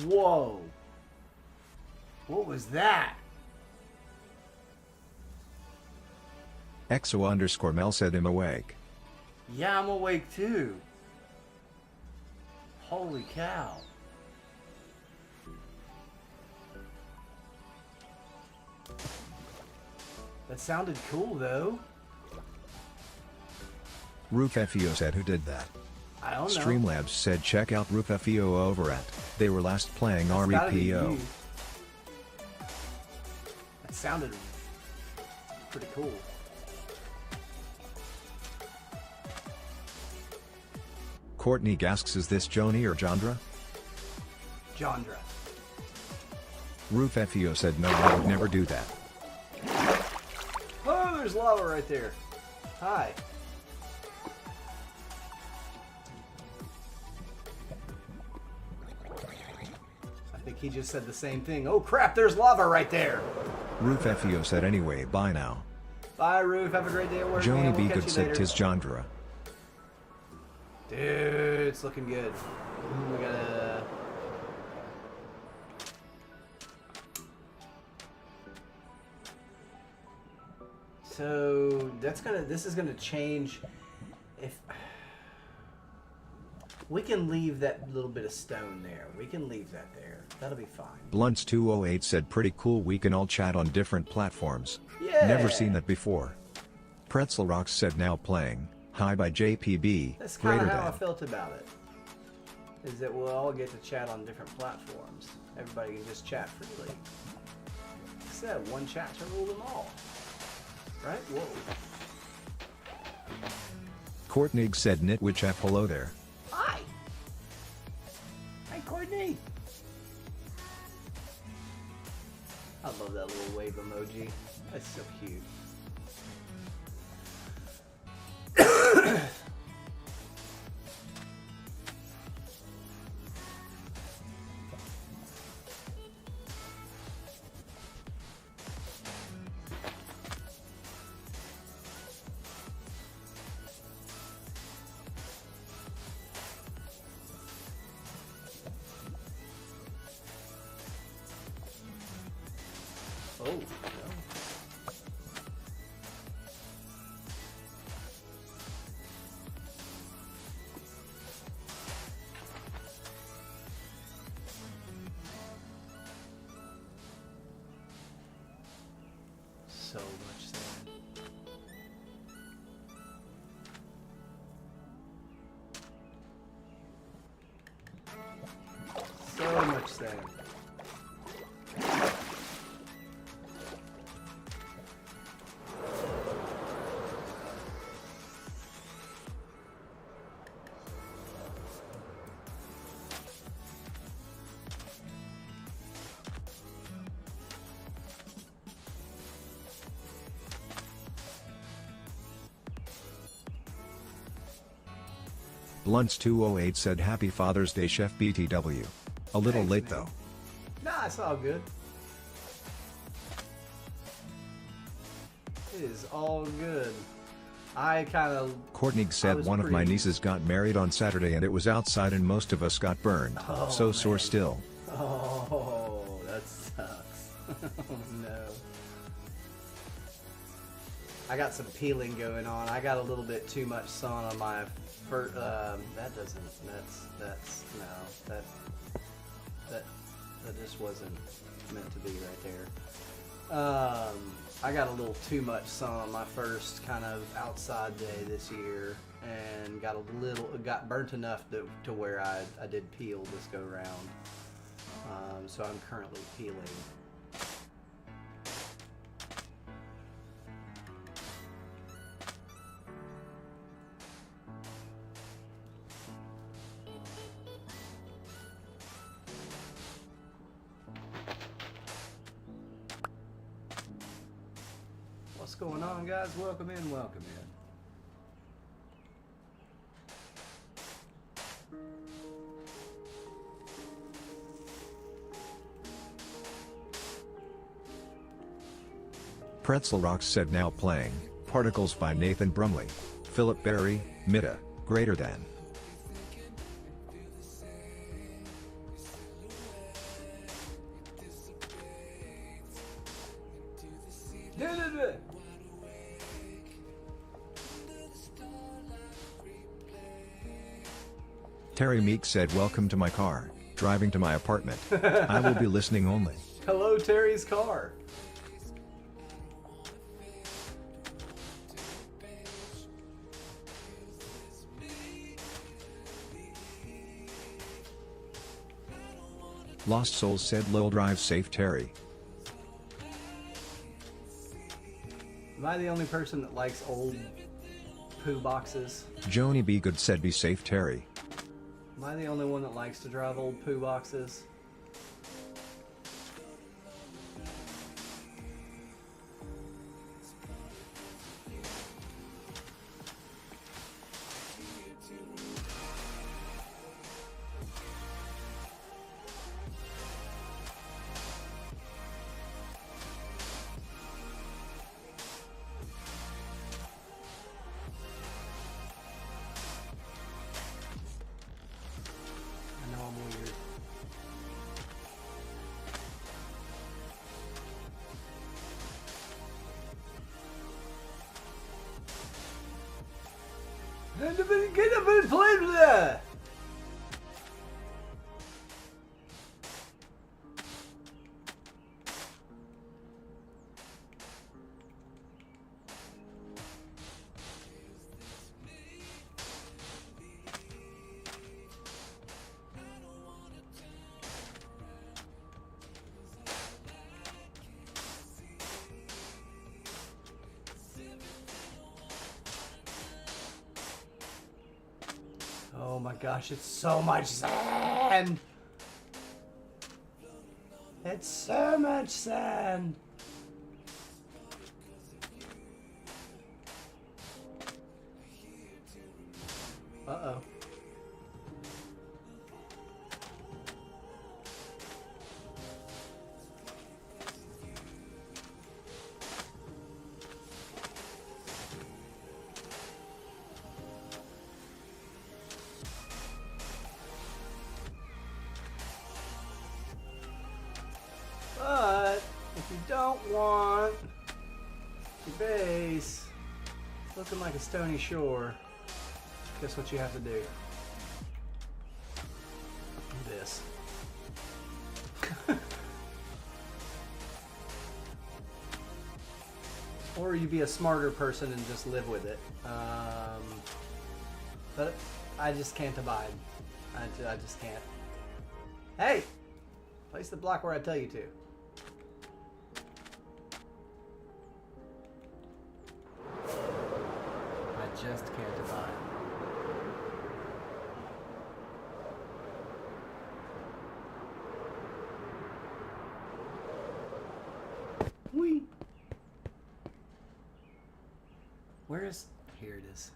Whoa. What was that? XO_Mel said I'm awake. Yeah, I'm awake too. Holy cow. That sounded cool though. Roof FEO said who did that? I don't know. Streamlabs said check out Roof FEO over at. They were last playing That's gotta be REPO. you. That sounded pretty cool. Courtney asks is this Joni or Jandra? Jandra. Roof FEO said no, I would never do that. Oh, there's lava right there. Hi. I think he just said the same thing. Oh crap, there's lava right there. Roof FEO said anyway bye now. Bye, Roof. Have a great day at work, Joni man. B. We'll catch Good you said later. tis Jandra. Dude, it's looking good. We gotta... So this is gonna change. If we can leave that little bit of stone there, we can leave that there. That'll be fine. Blunts208 said pretty cool, we can all chat on different platforms. Yeah. Never seen that before. Pretzel Rocks said now playing. Hi by JPB. That's kind Greater of how I than. felt about it. Is that we'll all get to chat on different platforms. Everybody can just chat freely. Like I said, one chat to rule them all. Right? Whoa. Courtney said Nitwitch F hello there. Hi! Hi, Courtney! I love that little wave emoji. That's so cute. Oh, no. So much sand. So much sand. Blunts208 said happy Father's Day Chef BTW. A little Thanks, late man. though. Nah, it's all good. It is all good. I kind of... Courtney said was one of my pretty- nieces got married on Saturday and it was outside and most of us got burned. Oh, So sore man. still. Oh, that sucks. Oh, no. I got some peeling going on. I got a little bit too much sun on my first... that doesn't... That's... No. That just wasn't meant to be right there. I got a little too much sun on my first kind of outside day this year, and got burnt enough to where I did peel this go round. So I'm currently peeling. What's going on, guys? Welcome in, welcome in. Pretzel Rocks said now playing. Particles by Nathan Brumley. Philip Berry, Mida, greater than. Terry Meek said, welcome to my car, driving to my apartment. I will be listening only. Hello, Terry's car. Lost Souls said, lol, drive safe Terry. Am I the only person that likes old poo boxes? Joni B. Good said, be safe Terry. Am I the only one that likes to drive old poo boxes? I know I'm weird. Get up and play with that! Oh my gosh, it's so much sand! It's so much sand! Uh-oh. But if you don't want your base looking like a stony shore, guess what you have to do? This. Or you be a smarter person and just live with it. But I just can't abide. I just can't. Hey! Place the block where I tell you to. I just can't abide. Whee! Where is... Here it is.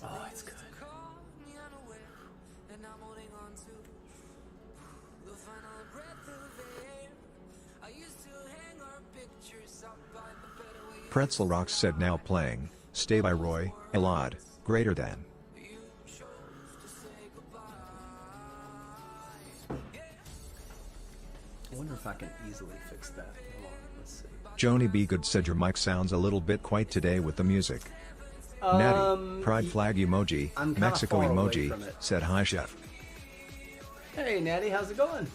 Oh, it's good. Pretzel Rocks said, now playing, Stay by Roy, Elad, greater than. I wonder if I can easily fix that. Hold on, let's see. Joni B. Good said, your mic sounds a little bit quiet today with the music. Natty, pride flag emoji, I'm kinda Mexico far away emoji, from it. said hi chef. Hey Natty, how's it going?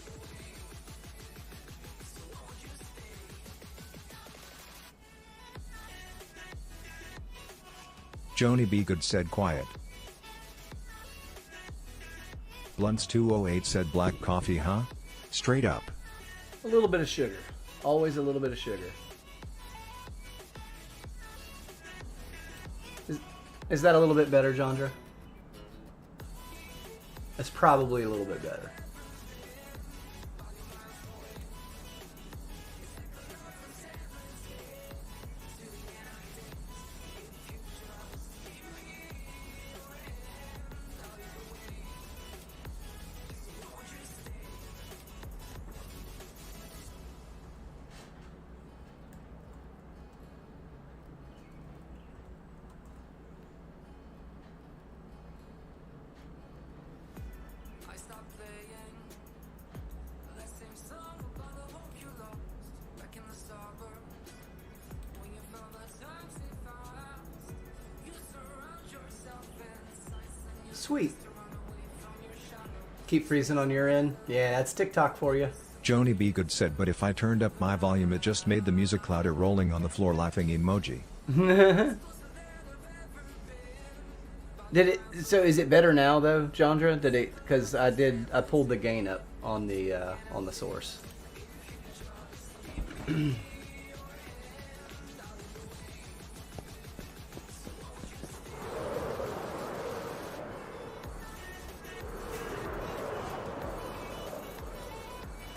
Joni B. Good said quiet. Blunts 208 said black coffee, huh? Straight up. A little bit of sugar. Always a little bit of sugar. Is that a little bit better, Jandra? That's probably a little bit better. sweet. Keep freezing on your end. Yeah, that's TikTok for you. Joni B. Good said, but if I turned up my volume it just made the music louder, rolling on the floor laughing emoji. Did it? So is it better now though, Jandra? Did it? Because I pulled the gain up on the source.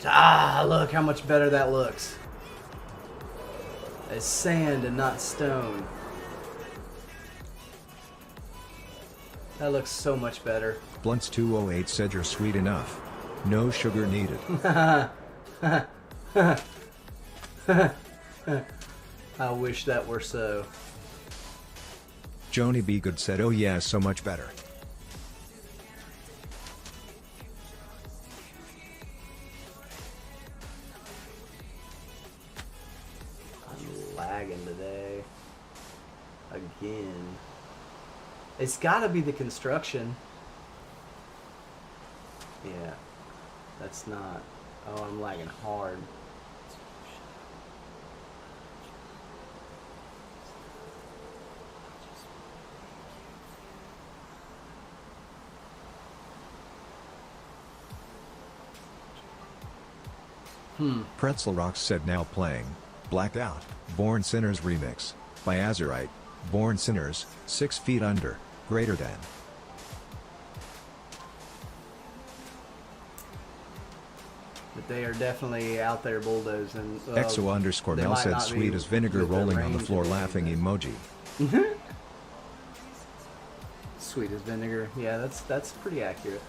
Ah, look how much better that looks. It's sand and not stone. That looks so much better. Blunts208 said you're sweet enough. No sugar needed. I wish that were so. Joni B. Good said, oh yeah, so much better. I'm lagging today. Again. It's gotta be the construction. Yeah. That's not. Oh, I'm lagging hard. Pretzel Rocks said now playing Blackout, Born Sinners remix by Azurite. Born Sinners, 6 feet under, greater than. But they are definitely out there bulldozing. Exo_Mel said sweet as vinegar, rolling on the floor laughing emoji. Sweet as vinegar. Yeah, that's pretty accurate.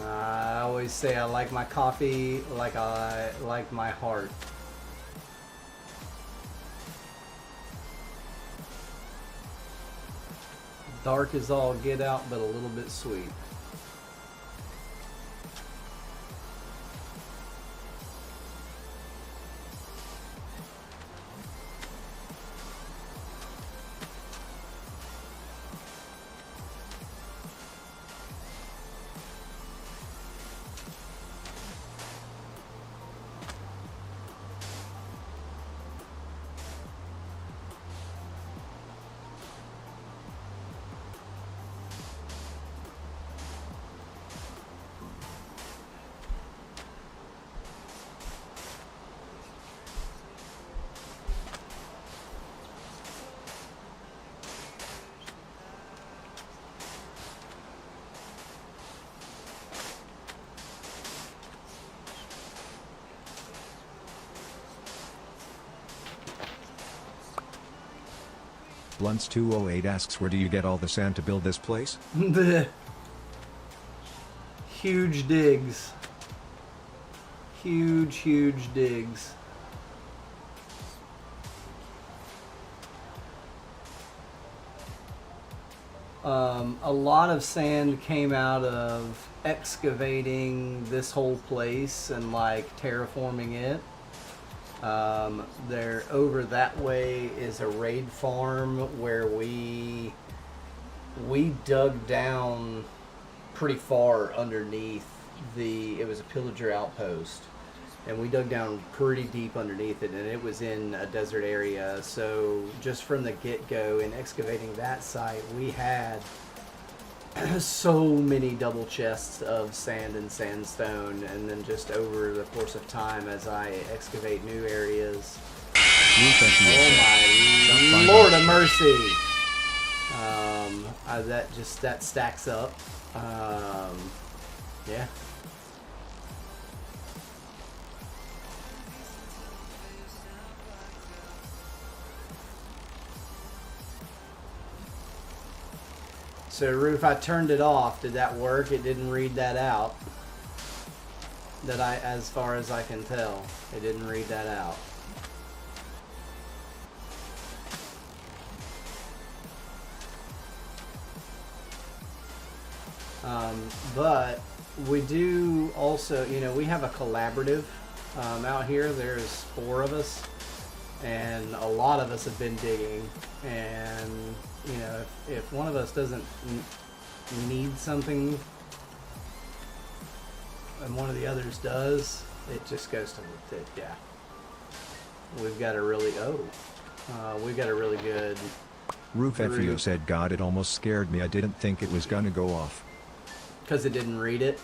I always say I like my coffee like I like my heart. Dark is all get out, but a little bit sweet. Blunts208 asks, where do you get all the sand to build this place? Huge digs. Huge digs. A lot of sand came out of excavating this whole place and like terraforming it. There over that way is a raid farm where we dug down pretty far underneath it was a pillager outpost, and we dug down pretty deep underneath it, and it was in a desert area. So just from the get-go in excavating that site, we had so many double chests of sand and sandstone, and then just over the course of time as I excavate new areas, oh my Lord of mercy, that stacks up. Yeah. So Roof, I turned it off. Did that work? It didn't read that out. As far as I can tell, it didn't read that out. But we do also, we have a collaborative out here. There's 4 of us, and a lot of us have been digging, and you know, if one of us doesn't need something and one of the others does, it just goes to yeah. We've got a really we've got a really good Roof FEO said, God, it almost scared me. I didn't think it was gonna go off. because it didn't read it.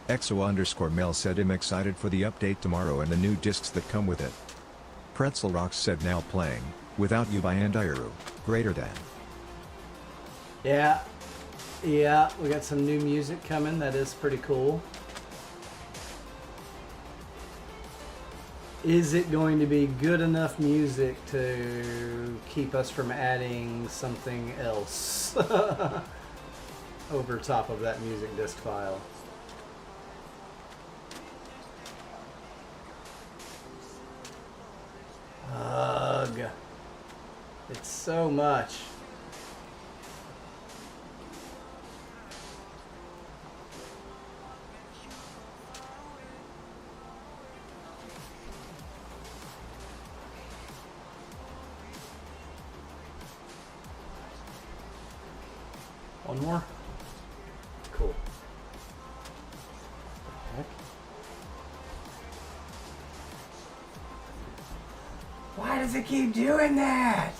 EXO_Mel said, I'm excited for the update tomorrow and the new discs that come with it. Pretzel Rocks said, now playing Without You by Andairu, greater than. Yeah, we got some new music coming. That is pretty cool. Is it going to be good enough music to keep us from adding something else over top of that music disc file? Ugh. It's so much. One more? Cool. Heck? Why does it keep doing that?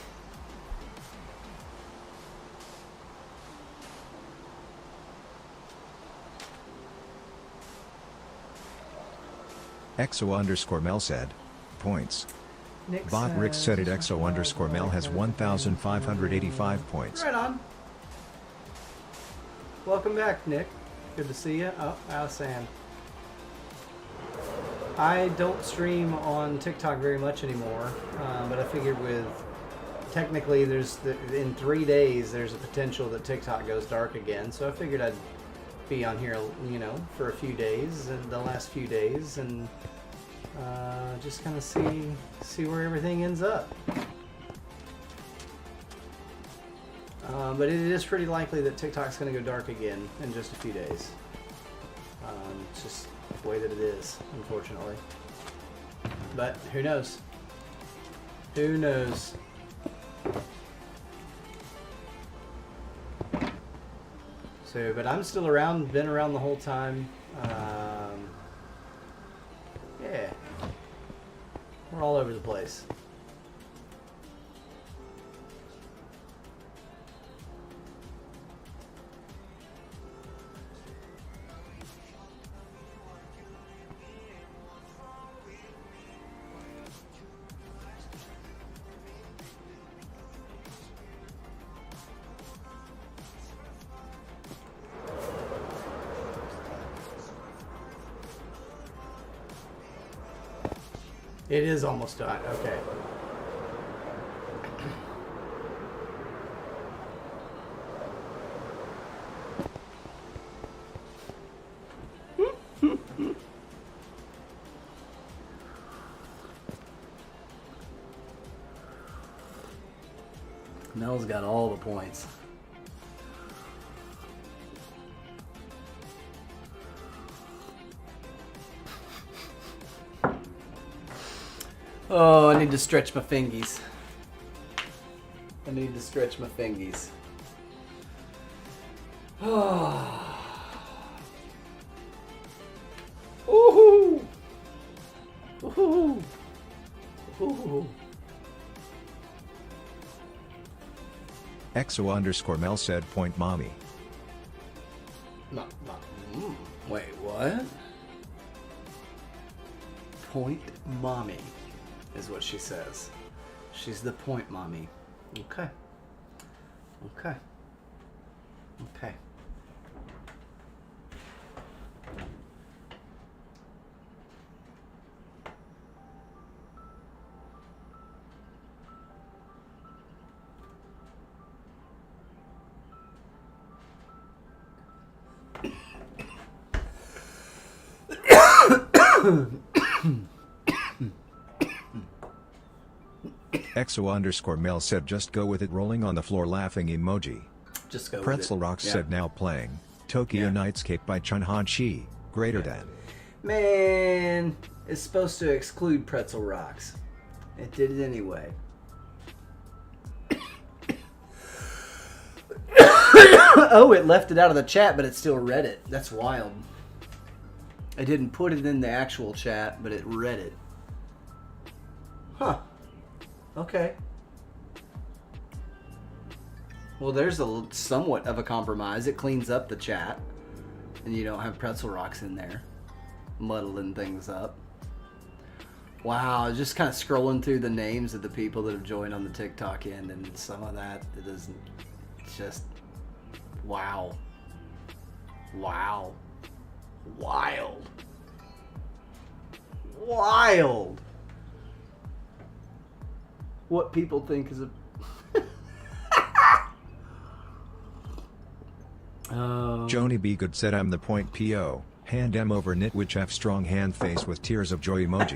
EXO_Mel said, points. Nick Bot Rick said it. says- EXO_Mel has 1,585 points. Right on. Welcome back, Nick. Good to see you. Oh, Alisan. I don't stream on TikTok very much anymore, but I figured with technically in 3 days there's a potential that TikTok goes dark again, so I figured I'd be on here, you know, for a few days and the last few days and just kind of see where everything ends up. But it is pretty likely that TikTok's going to go dark again in just a few days. It's just the way that it is, unfortunately. But who knows? Who knows? So, but I'm still around, been around the whole time. Yeah. We're all over the place. It is almost done. Okay. Mel's got all the points. Oh, I need to stretch my fingies. I need to stretch my fingies. Oh. Ooh. Ooh. Ooh. EXO_Mel said, point mommy. Wait, what? Point mommy is what she says. She's the point mommy. Okay. Okay. Okay. XO_Mel said just go with it, rolling on the floor laughing emoji. Just go Pretzel with it. Rocks Yeah. said now playing Tokyo Yeah. Nightscape by Chun Han Chi, greater Yeah. than. Man, it's supposed to exclude Pretzel Rocks. It did it anyway. Oh, it left it out of the chat, but it still read it. That's wild. I didn't put it in the actual chat, but it read it. Huh. Okay. Well, there's somewhat of a compromise. It cleans up the chat, and you don't have Pretzel Rocks in there, muddling things up. Wow, just kind of scrolling through the names of the people that have joined on the TikTok end, and some of that, it isn't. It's just, wow. Wow. Wild. Wild. What people think is a... Joni B. Good said I'm the point PO, hand M over Nitwich F strong hand face with tears of joy emoji.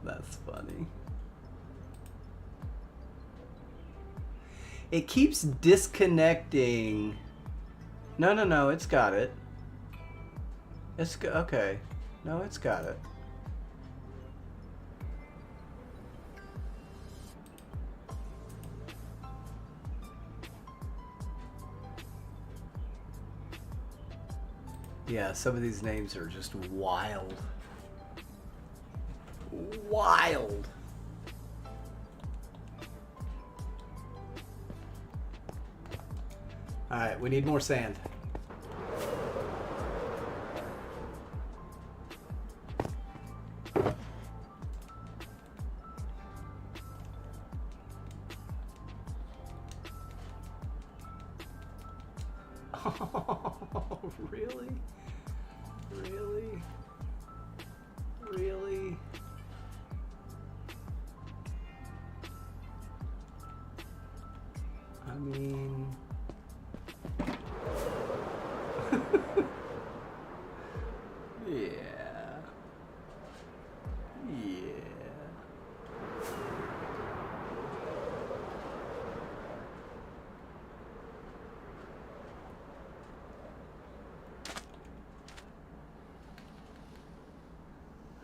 That's funny. It keeps disconnecting. No, it's got it. Okay. No, it's got it. Yeah, some of these names are just wild. Wild. Alright, we need more sand. Oh, really? Really? Really? I mean... yeah. Yeah.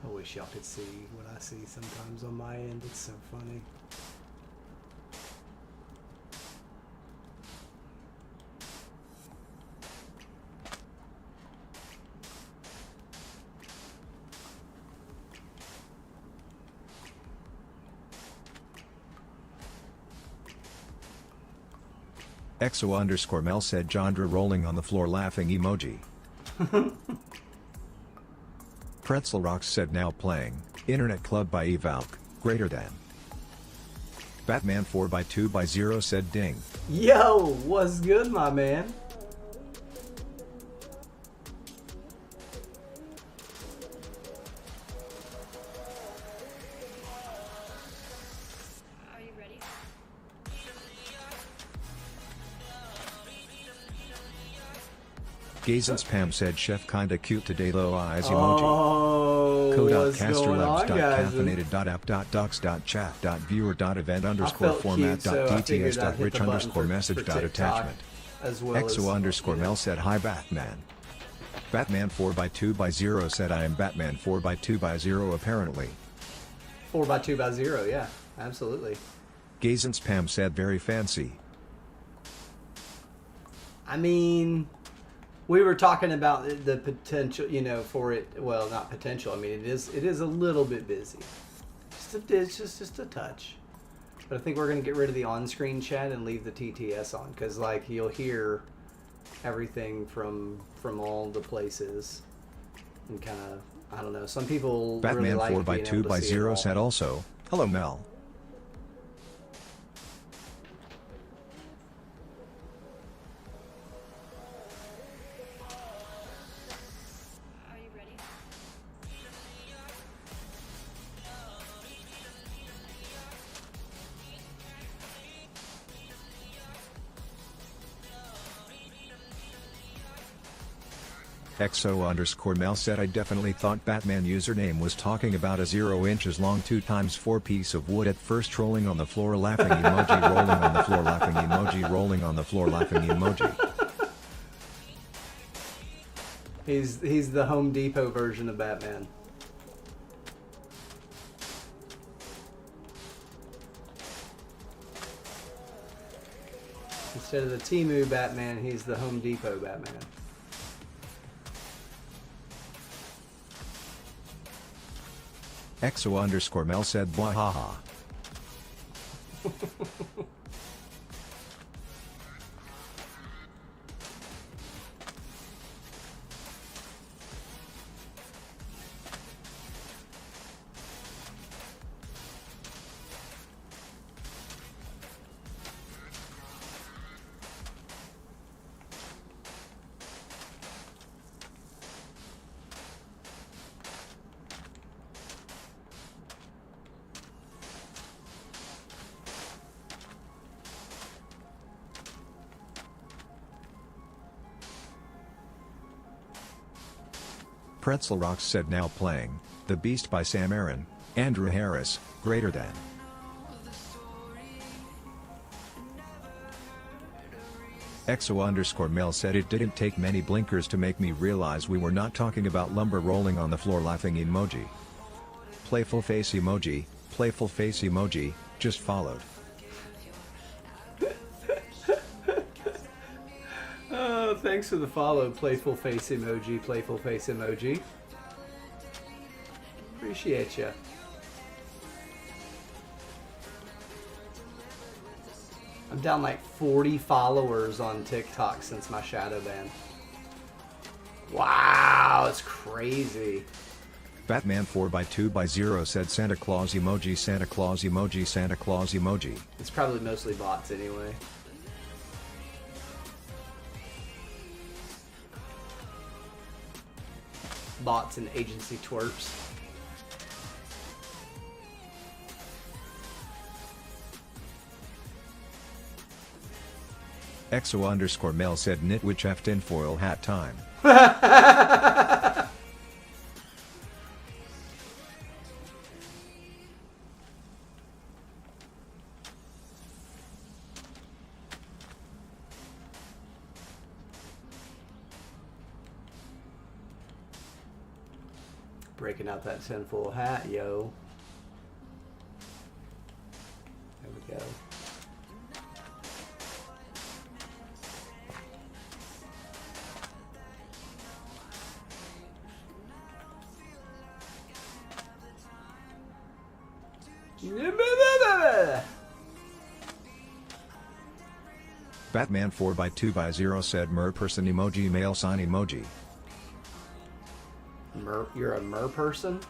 I wish y'all could see what I see sometimes on my end. It's so funny. XO_Mel said Jandra rolling on the floor laughing emoji. Pretzel Rocks said now playing Internet Club by Evalk, greater than. Batman 4x2x0 said ding. Yo, what's good, my man? Are you ready? Gazin Spam said chef kinda cute today low eyes emoji. Oh, what's going on, guys? Code.caffeinated.app.docs.chat.viewer.event_format.dts.rich_message.attachment. I felt cute, so I hit the button for TikTok as well as XO_Mel said hi Batman. Batman 4x2x0 said I am Batman 4x2x0 apparently. 4x2x0, yeah, absolutely. Gazin Spam said very fancy. I mean, we were talking about the potential, you know, for it. Well, not potential. I mean, it is a little bit busy. It's just a touch. But I think we're gonna get rid of the on-screen chat and leave the TTS on, because like you'll hear everything from all the places, and kind of, I don't know. Some people Batman really like 4x2x0 said also, hello Mel. Are you ready? XO_Mel said I definitely thought Batman username was talking about a 0 inches long 2x4 piece of wood at first, rolling on the floor laughing emoji, rolling on the floor laughing emoji, rolling on the floor laughing emoji. He's the Home Depot version of Batman. Instead of the Temu Batman, he's the Home Depot Batman. XO_Mel said bwahaha. Pretzel Rocks said now playing, The Beast by Sam Aaron, Andrew Harris, greater than. XO_Mel said it didn't take many blinkers to make me realize we were not talking about lumber, rolling on the floor laughing emoji. Playful face emoji, just followed. Oh, thanks for the follow, playful face emoji, playful face emoji. Appreciate ya. I'm down like 40 followers on TikTok since my shadow ban. Wow, it's crazy. Batman 4x2x0 said Santa Claus emoji, Santa Claus emoji, Santa Claus emoji. It's probably mostly bots anyway. Bots and agency twerps. XO_Mel said Nitwich F tinfoil hat time. Breaking out that tinfoil hat, yo. There we go. Batman 4x2x0 said mer person emoji, male sign emoji. You're a mer person?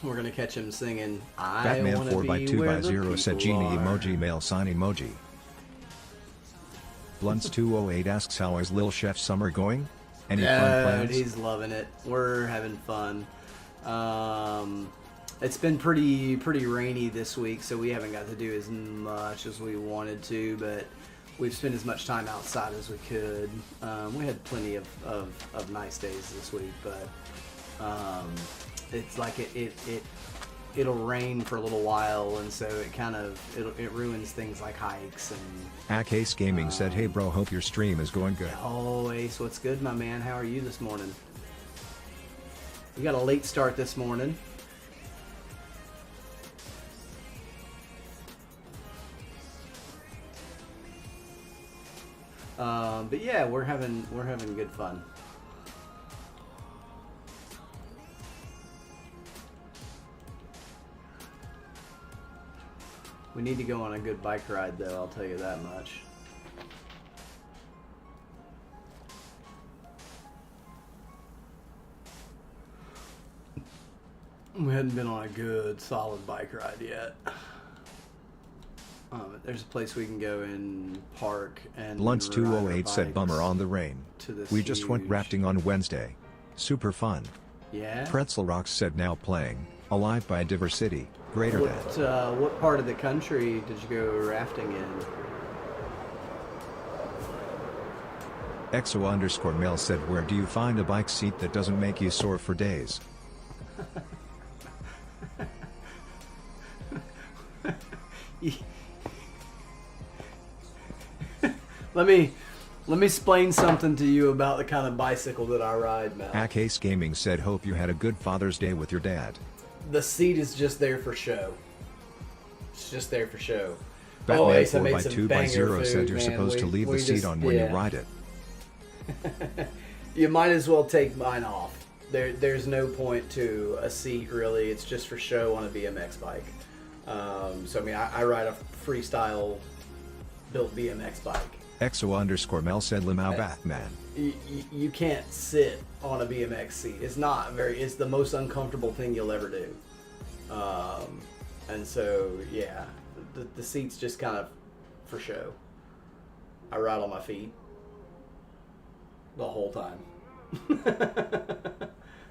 We're gonna catch him singing Batman 4x2x0 said genie emoji, male sign emoji. Blunts 208 asks how is Lil Chef Summer going? Any fun plans? He's loving it. We're having fun. It's been pretty rainy this week, so we haven't got to do as much as we wanted to, but we've spent as much time outside as we could. We had plenty of nice days this week, but it's like it'll rain for a little while, and so it ruins things like hikes and. Ace Gaming said, hey bro, hope your stream is going good. Oh, Ace, what's good, my man? How are you this morning? You got a late start this morning. But yeah, we're having good fun. We need to go on a good bike ride, though, I'll tell you that much. We hadn't been on a good, solid bike ride yet. There's a place we can go and park and Blunts ride our 208 said bikes bummer on the rain. to this We just went huge- rafting on Wednesday. Super fun. Yeah. Pretzel Rocks said now playing, Alive by Diver City, greater than. What part of the country did you go rafting in? EXO_Mel said where do you find a bike seat that doesn't make you sore for days? Let me explain something to you about the kind of bicycle that I ride, Mel. Ace Gaming said hope you had a good Father's Day with your dad. The seat is just there for show. It's just there for show. Batman Ace, I made some 4x2 by banger 0 food, said you're man. supposed to leave We the seat just- on when yeah. you ride it. You might as well take mine off. There's no point to a seat really. It's just for show on a BMX bike. So I mean, I ride a freestyle built BMX bike. EXO_Mel said Limau Batman. You can't sit on a BMX seat. It's not very. It's the most uncomfortable thing you'll ever do. And so yeah, the seat's just kind of for show. I ride on my feet the whole time.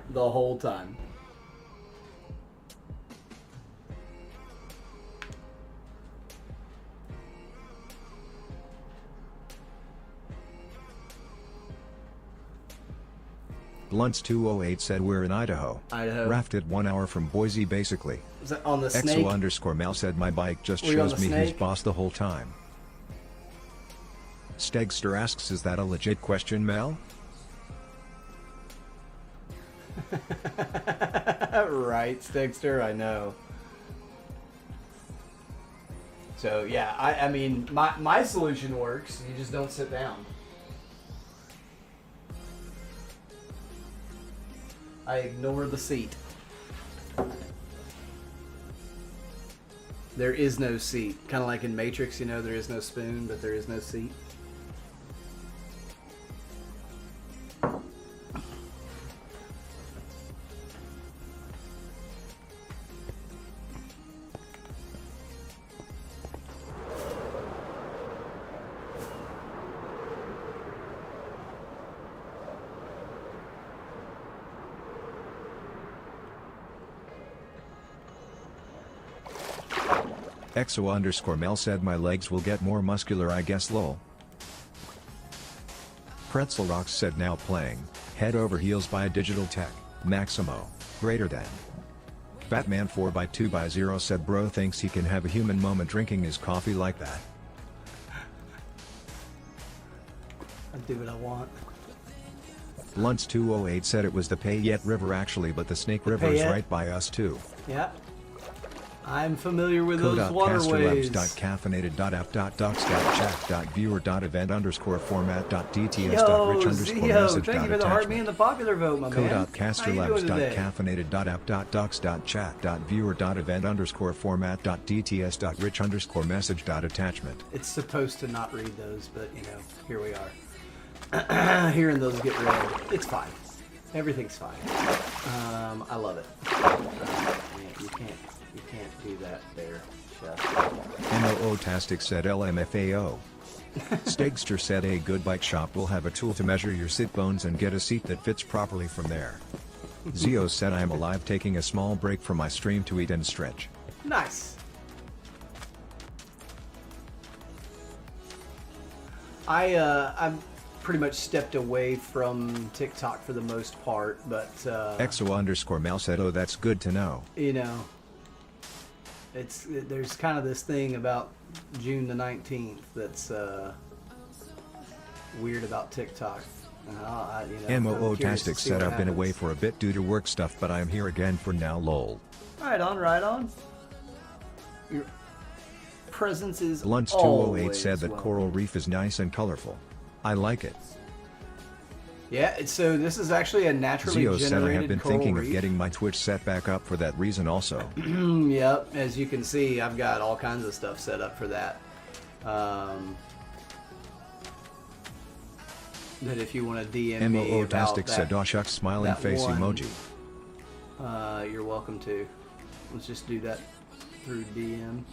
The whole time. Blunts208 said we're in Idaho. Idaho. Rafted 1 hour from Boise basically. Is that on the snake? EXO_Mel said my bike just Were you on shows the me who's snake? boss the whole time. Stegster asks is that a legit question, Mel? Right, Stigster, I know. So yeah, I mean my solution works. You just don't sit down. I ignore the seat. There is no seat. Kind of like in Matrix, you know, there is no spoon, but there is no seat. EXO_Mel said my legs will get more muscular I guess lol. Pretzel Rocks said now playing, Head Over Heels by Digital Tech, Maximo, greater than. Batman 4x2x0 said bro thinks he can have a human moment drinking his coffee like that. I do what I want. Blunts208 said it was the Payette River actually but the Snake River is Payette? right by us too. Yeah. I'm familiar with those waterways. Code.casterlabs.caffeinated.app.viewer.event_format.dts.rich_message. Thank you for the heart me and the popular vote, my man. How you doing today? Code.casterlabs.caffeinated.app.docs.viewer.event_format.dts.rich_message.attachment. It's supposed to not read those, but you know, here we are. Hearing those get read. It's fine. Everything's fine. I love it. You can't do that there, Chef. MOO-tastic said LMFAO. Stegster said a good bike shop will have a tool to measure your sit bones and get a seat that fits properly from there. Zio said I am alive taking a small break from my stream to eat and stretch. Nice. I'm pretty much stepped away from TikTok for the most part, but EXO_Mel said oh that's good to know. you know, there's kind of this thing about June the 19th that's weird about TikTok. MOO-tastic said I've been away for a bit due to work stuff but I am here again for now lol. Right on, right on. Your presence is Blunts208 always said that welcome. coral reef is nice and colorful. I like it. Yeah, so this is actually a naturally Zio generated said I have been coral thinking reef. of getting my Twitch set back up for that reason also. Yep, as you can see, I've got all kinds of stuff set up for that. That if you want to DM me about MOO-tastic said that, aw shucks smiling that face one, emoji. You're welcome to. Let's just do that through DM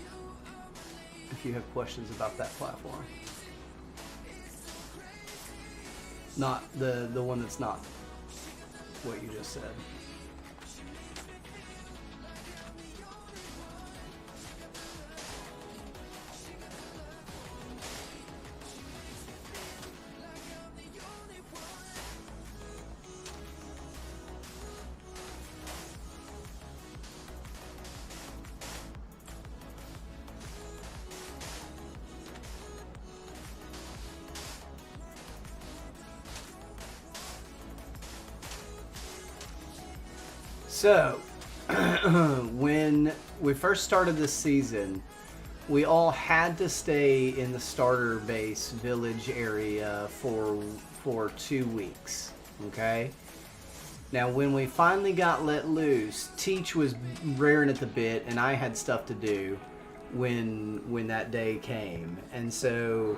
if you have questions about that platform. Not the one that's not what you just said. So, when we first started this season, we all had to stay in the starter base village area for 2 weeks. Okay. Now, when we finally got let loose, Teach was raring at the bit, and I had stuff to do when that day came, and so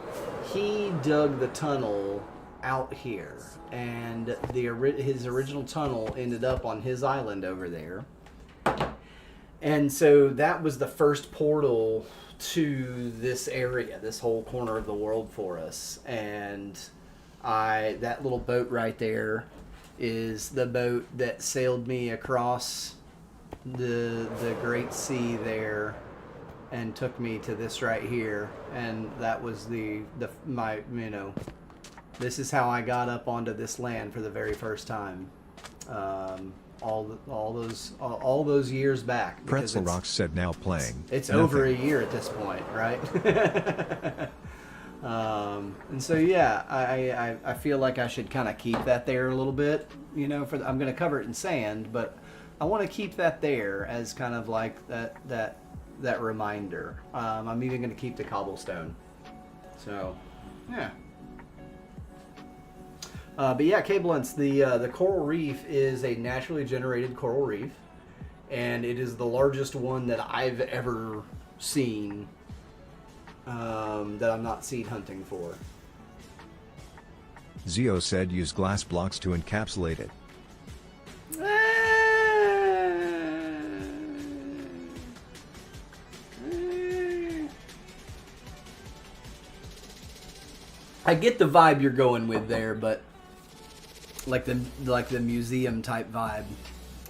he dug the tunnel out here, and his original tunnel ended up on his island over there, and so that was the first portal to this area, this whole corner of the world for us. And that little boat right there is the boat that sailed me across the Great Sea there and took me to this right here. And that was my this is how I got up onto this land for the very first time. All those years back. Pretzel Rocks said now playing. It's nothing. over a year at this point, right? And so yeah, I feel like I should kind of keep that there a little bit. I'm going to cover it in sand, but I want to keep that there as kind of like that reminder. I'm even going to keep the cobblestone. So yeah. But yeah, Cable Lens, the coral reef is a naturally generated coral reef, and it is the largest one that I've ever seen that I'm not seed hunting for. Zio said use glass blocks to encapsulate it. I get the vibe you're going with there, but like the museum type vibe.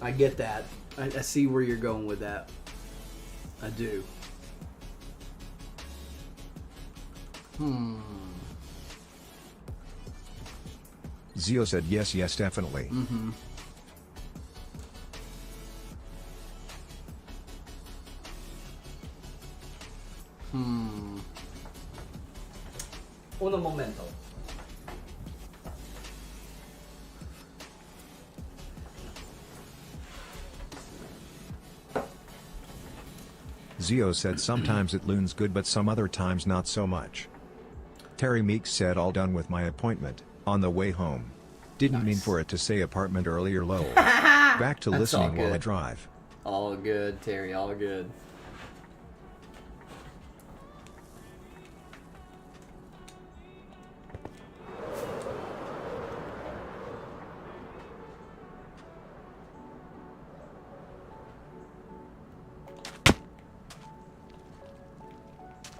I get that. I see where you're going with that. I do. Zio said yes, definitely. Mm-hmm. Un momento. Zio said sometimes it loons good but some other times not so much. Terry Meeks said all done with my appointment, on the way home. Didn't mean for it to say apartment earlier lol. Back to That's all listening while I good. drive. All good, Terry, all good.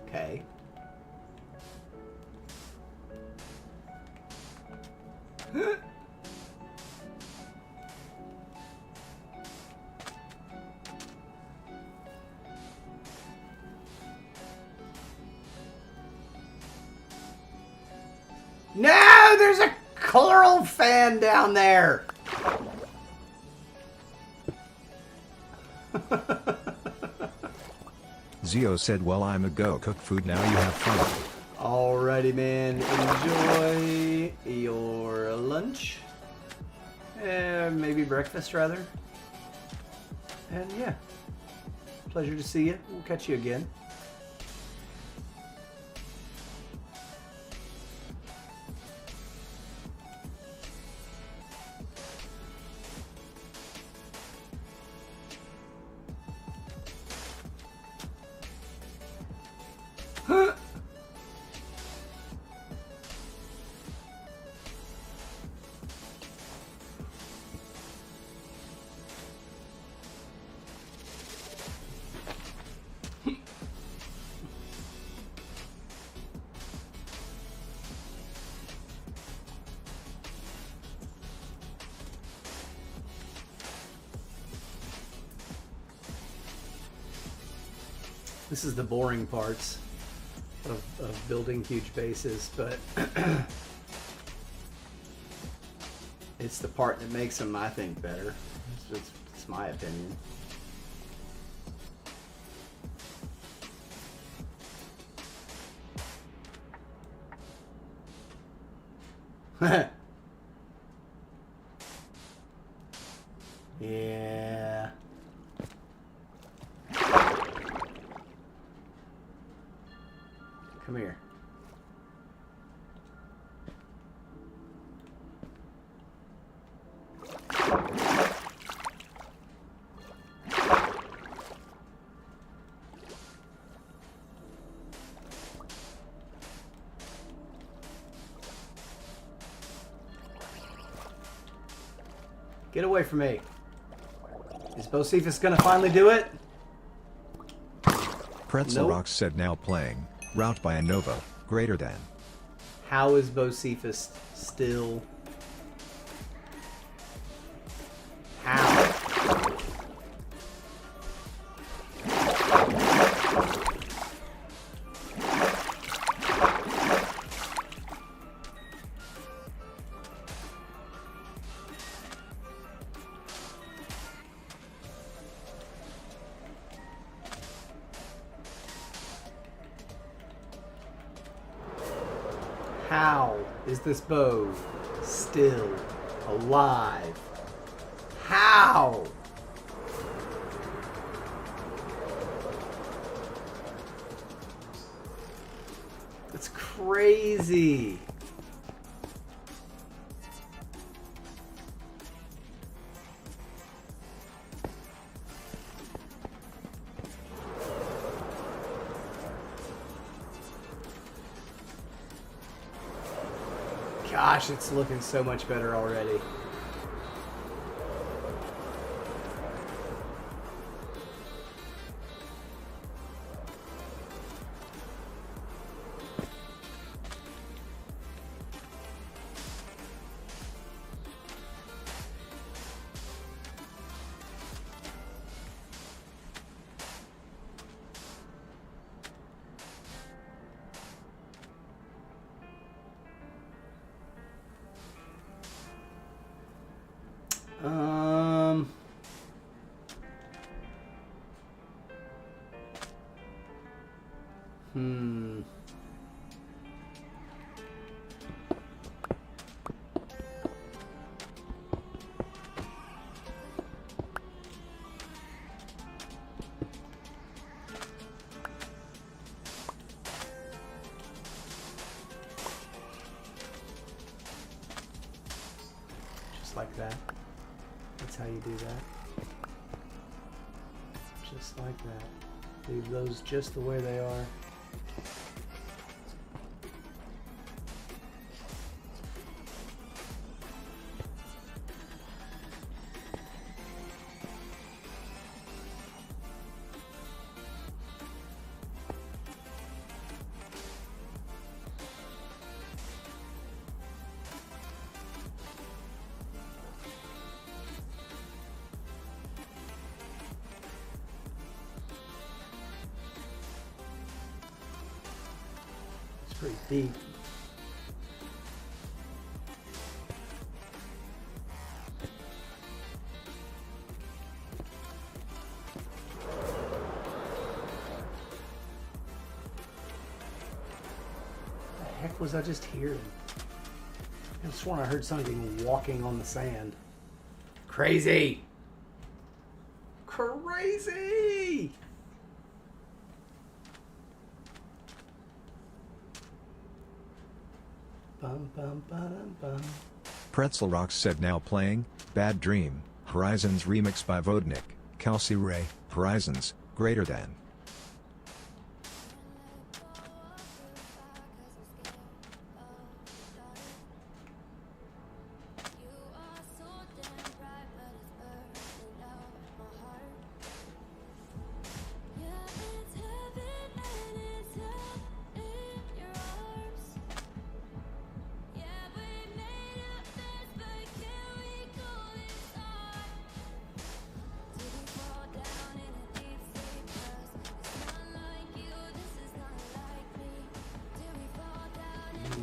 Okay. No, there's a coral fan down there. Zio said well I'm a go cook food now you have fun. Alrighty, man. Enjoy your lunch. Maybe breakfast, rather. And yeah. Pleasure to see you. We'll catch you again. This is the boring parts of building huge bases, but it's the part that makes them, I think, better. It's my opinion. Yeah. Get away from me. Is Bocephus gonna finally do it? Pretzel Nope. Rocks said now playing. Route by Nova, greater than. How is Bocephus still? How? How is this bow still alive? How? It's crazy. Gosh, it's looking so much better already. Um. Hmm. Just like that. That's how you do that. Just like that. Leave those just the way they are. It's pretty deep. What the heck was I just hearing? I sworn I heard something walking on the sand. Crazy! Crazy! Bum, bum, bum, bum. Pretzel Rocks said now playing. Bad Dream, Horizons remix by Vodnik, Kelsey Ray, Horizons, greater than.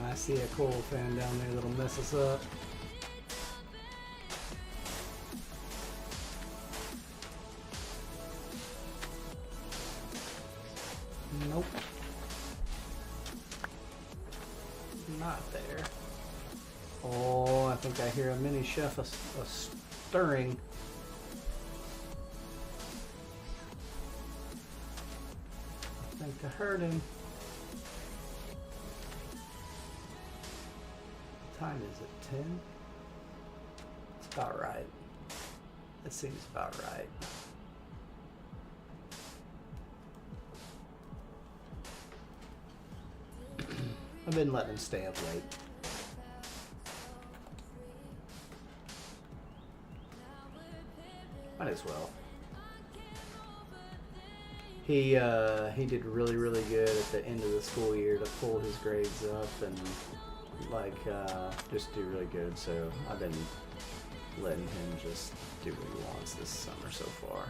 I see a coral fan down there that'll mess us up. Nope. Not there. Oh, I think I hear a mini chef a stirring. I think I heard him. What time is it? 10? It's about right. That seems about right. I've been letting him stay up late. Might as well. He did really, really good at the end of the school year to pull his grades up and like just do really good. So I've been letting him just do what he wants this summer so far.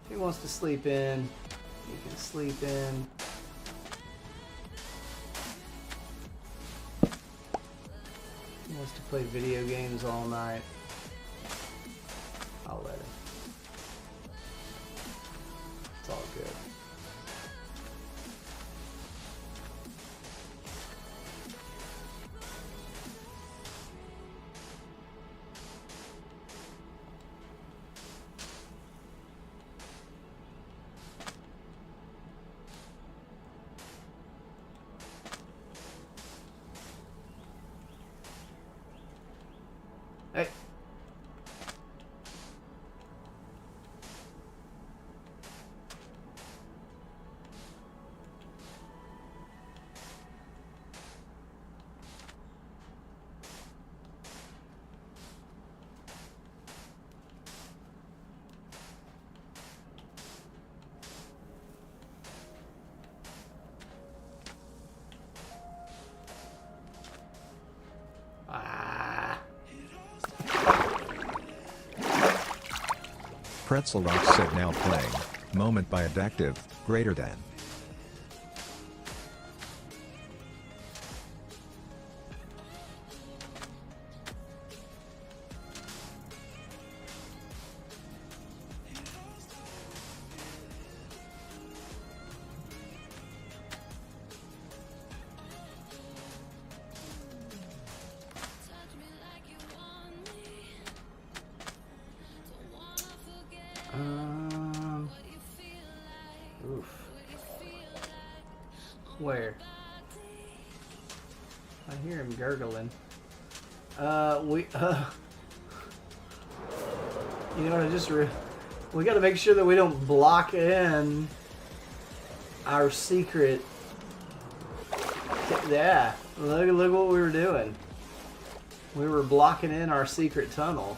If he wants to sleep in, he can sleep in. He wants to play video games all night. I'll let him. It's all good. Hey. Pretzel Rock said now playing. Moment by Adactive, greater than. Oof. Where? I hear him gurgling. You know what, we gotta make sure that we don't block in our secret. Yeah, look what we were doing. We were blocking in our secret tunnel.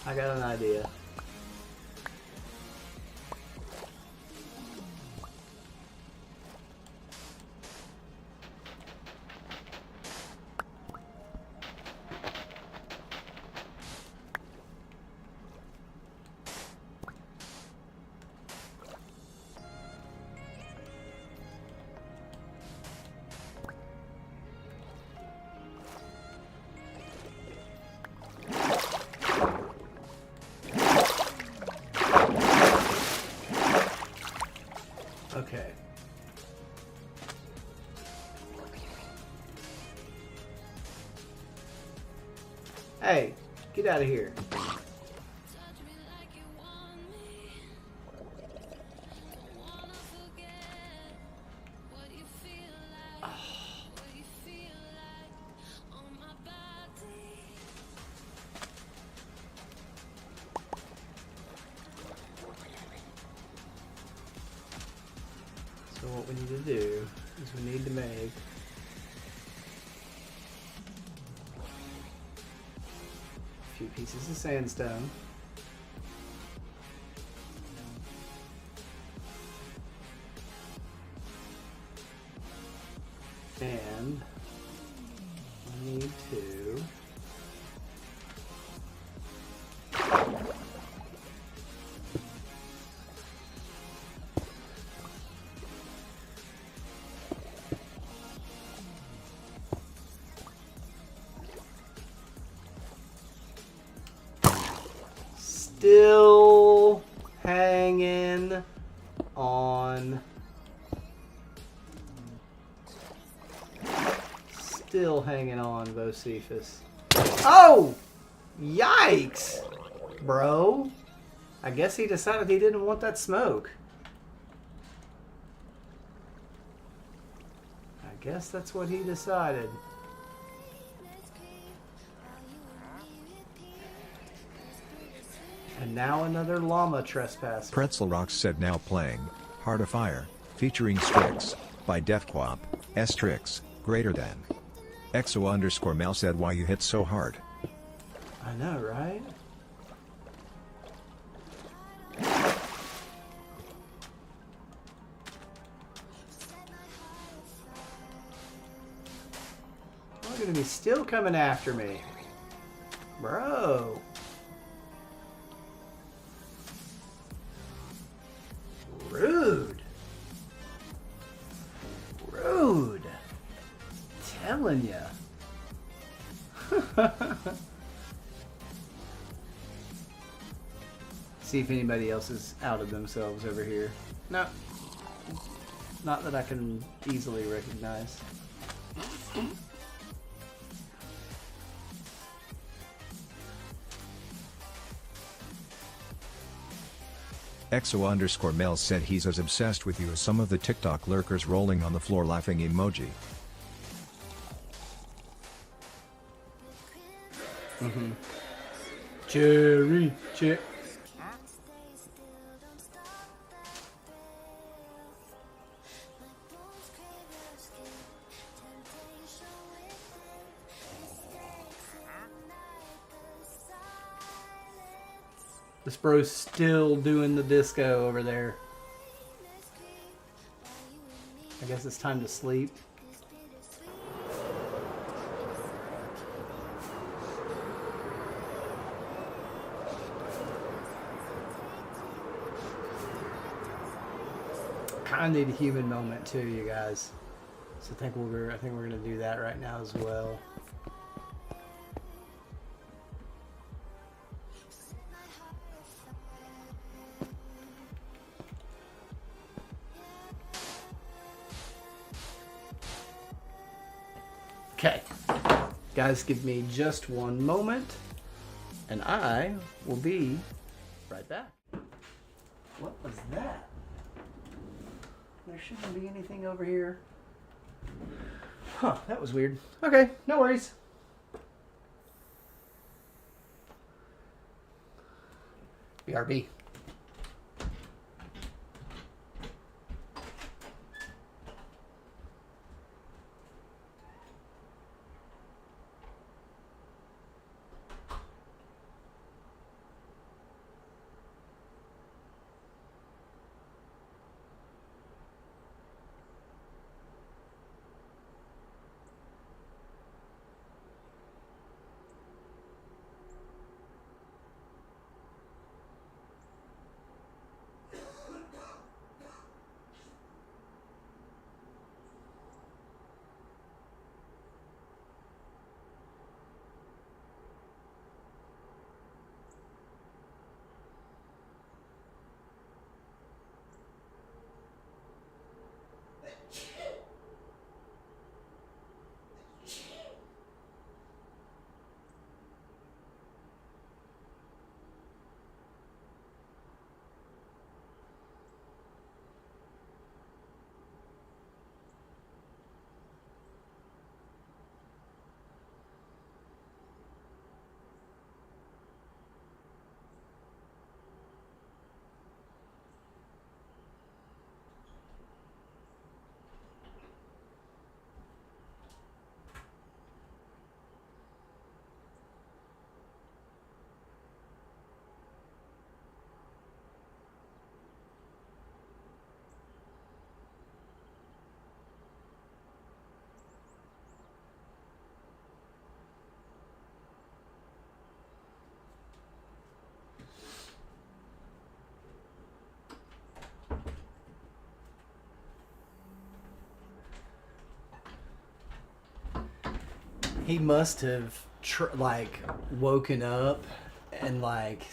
I got an idea. Okay. Hey, get out of here. So what we need to do is we need to make a few pieces of sandstone. And we need to still hanging on. Still hanging on, Bocephus. Oh! Yikes! Bro. I guess he decided he didn't want that smoke. I guess that's what he decided. And now another llama trespass. Pretzel Rocks said now playing, Heart of Fire, featuring Strix, by Defquap, Strix, greater than. EXO_Mel said why you hit so hard. I know, right? They're gonna be still coming after me. Bro. Rude. Rude. Telling ya. See if anybody else is out of themselves over here. No. Not that I can easily recognize. EXO_Mel said he's as obsessed with you as some of the TikTok lurkers rolling on the floor laughing emoji. Cherry. This bro's still doing the disco over there. I guess it's time to sleep. Kind of need a human moment too, you guys. So I think we're gonna do that right now as well. Okay, guys, give me just one moment, and I will be right back. What was that? There shouldn't be anything over here. Huh, that was weird. Okay, no worries. BRB. He must have like woken up and like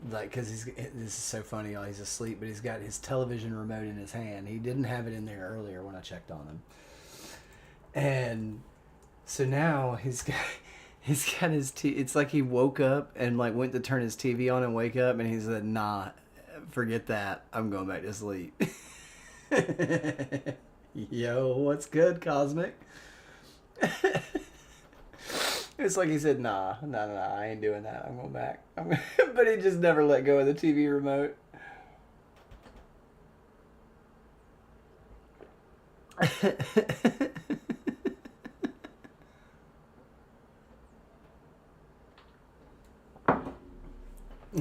because this is so funny. He's asleep, but he's got his television remote in his hand. He didn't have it in there earlier when I checked on him, and so now he's got his it's like he woke up and like went to turn his TV on and wake up, and he said, "Nah, forget that. I'm going back to sleep." Yo, what's good, Cosmic? It's like he said, nah, I ain't doing that. I'm going back. But he just never let go of the TV remote.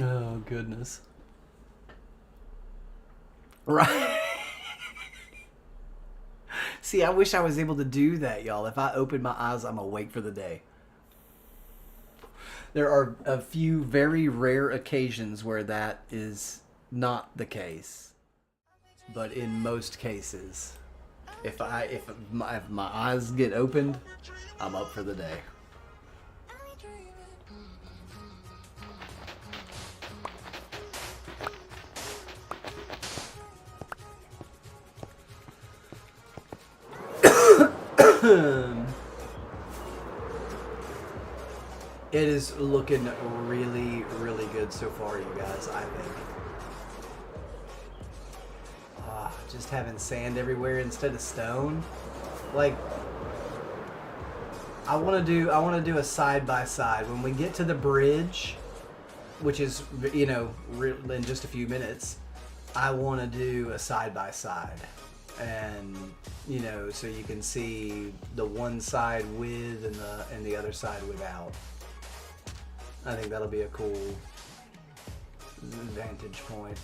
Oh, goodness. Right. See, I wish I was able to do that, y'all. If I open my eyes, I'm awake for the day. There are a few very rare occasions where that is not the case. But in most cases, if my eyes get opened, I'm up for the day. It is looking really, really good so far, you guys, I think. Just having sand everywhere instead of stone. Like, I want to do a side by side. When we get to the bridge, which is, you know, in just a few minutes, I want to do a side by side. And, you know, so you can see the one side with and the other side without. I think that'll be a cool vantage point.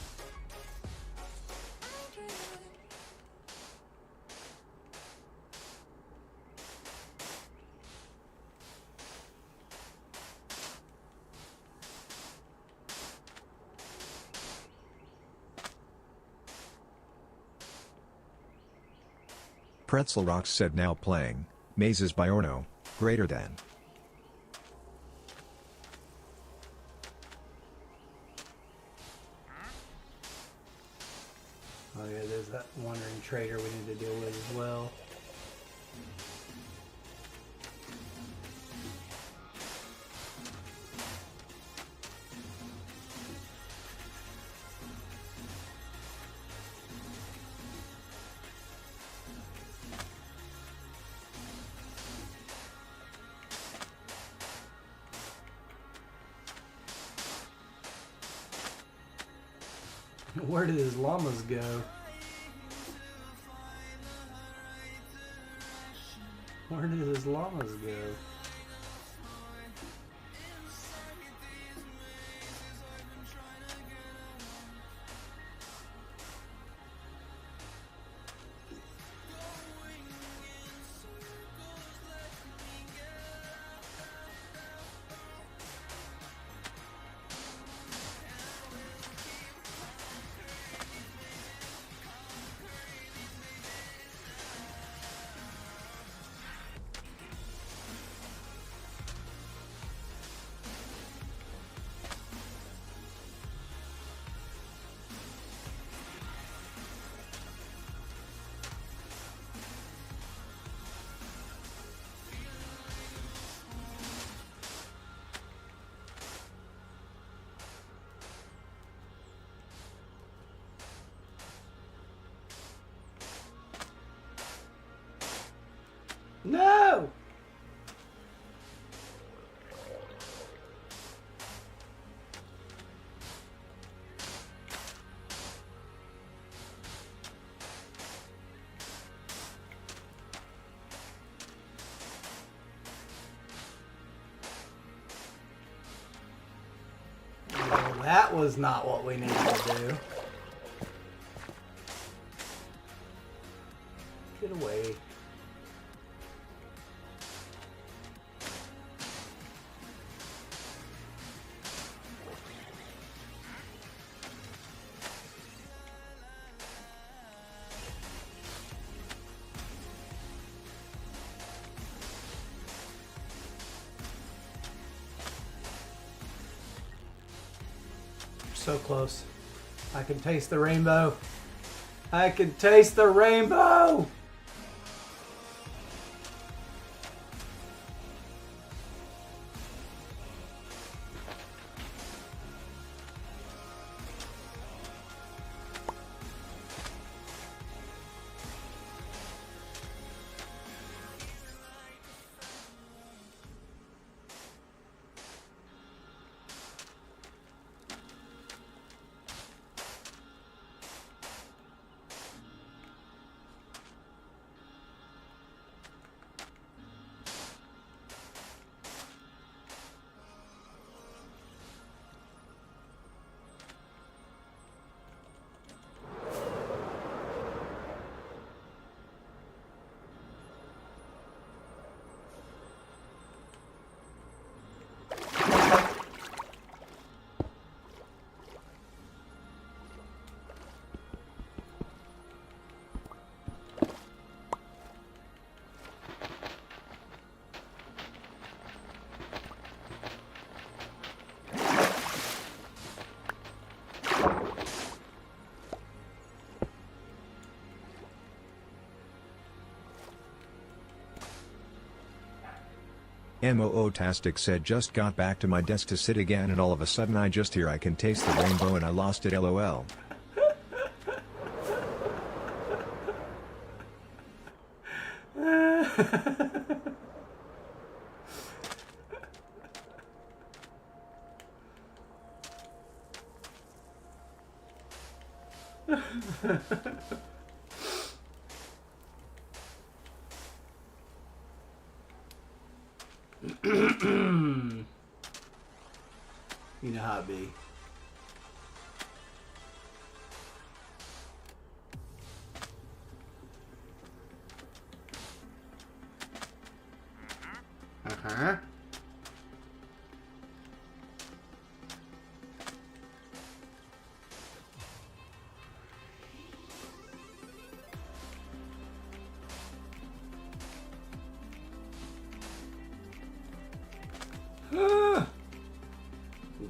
Pretzel Rocks said now playing, Mazes by Orno, greater than. Oh yeah, there's that wandering trader we need to deal with as well. Where did his llamas go? Where did his llamas go? No! Well, that was not what we needed to do. Get away. So close. I can taste the rainbow. I can taste the rainbow! Mootastic said just got back to my desk to sit again and all of a sudden I just hear I can taste the rainbow and I lost it lol. You know how it be. Uh-huh.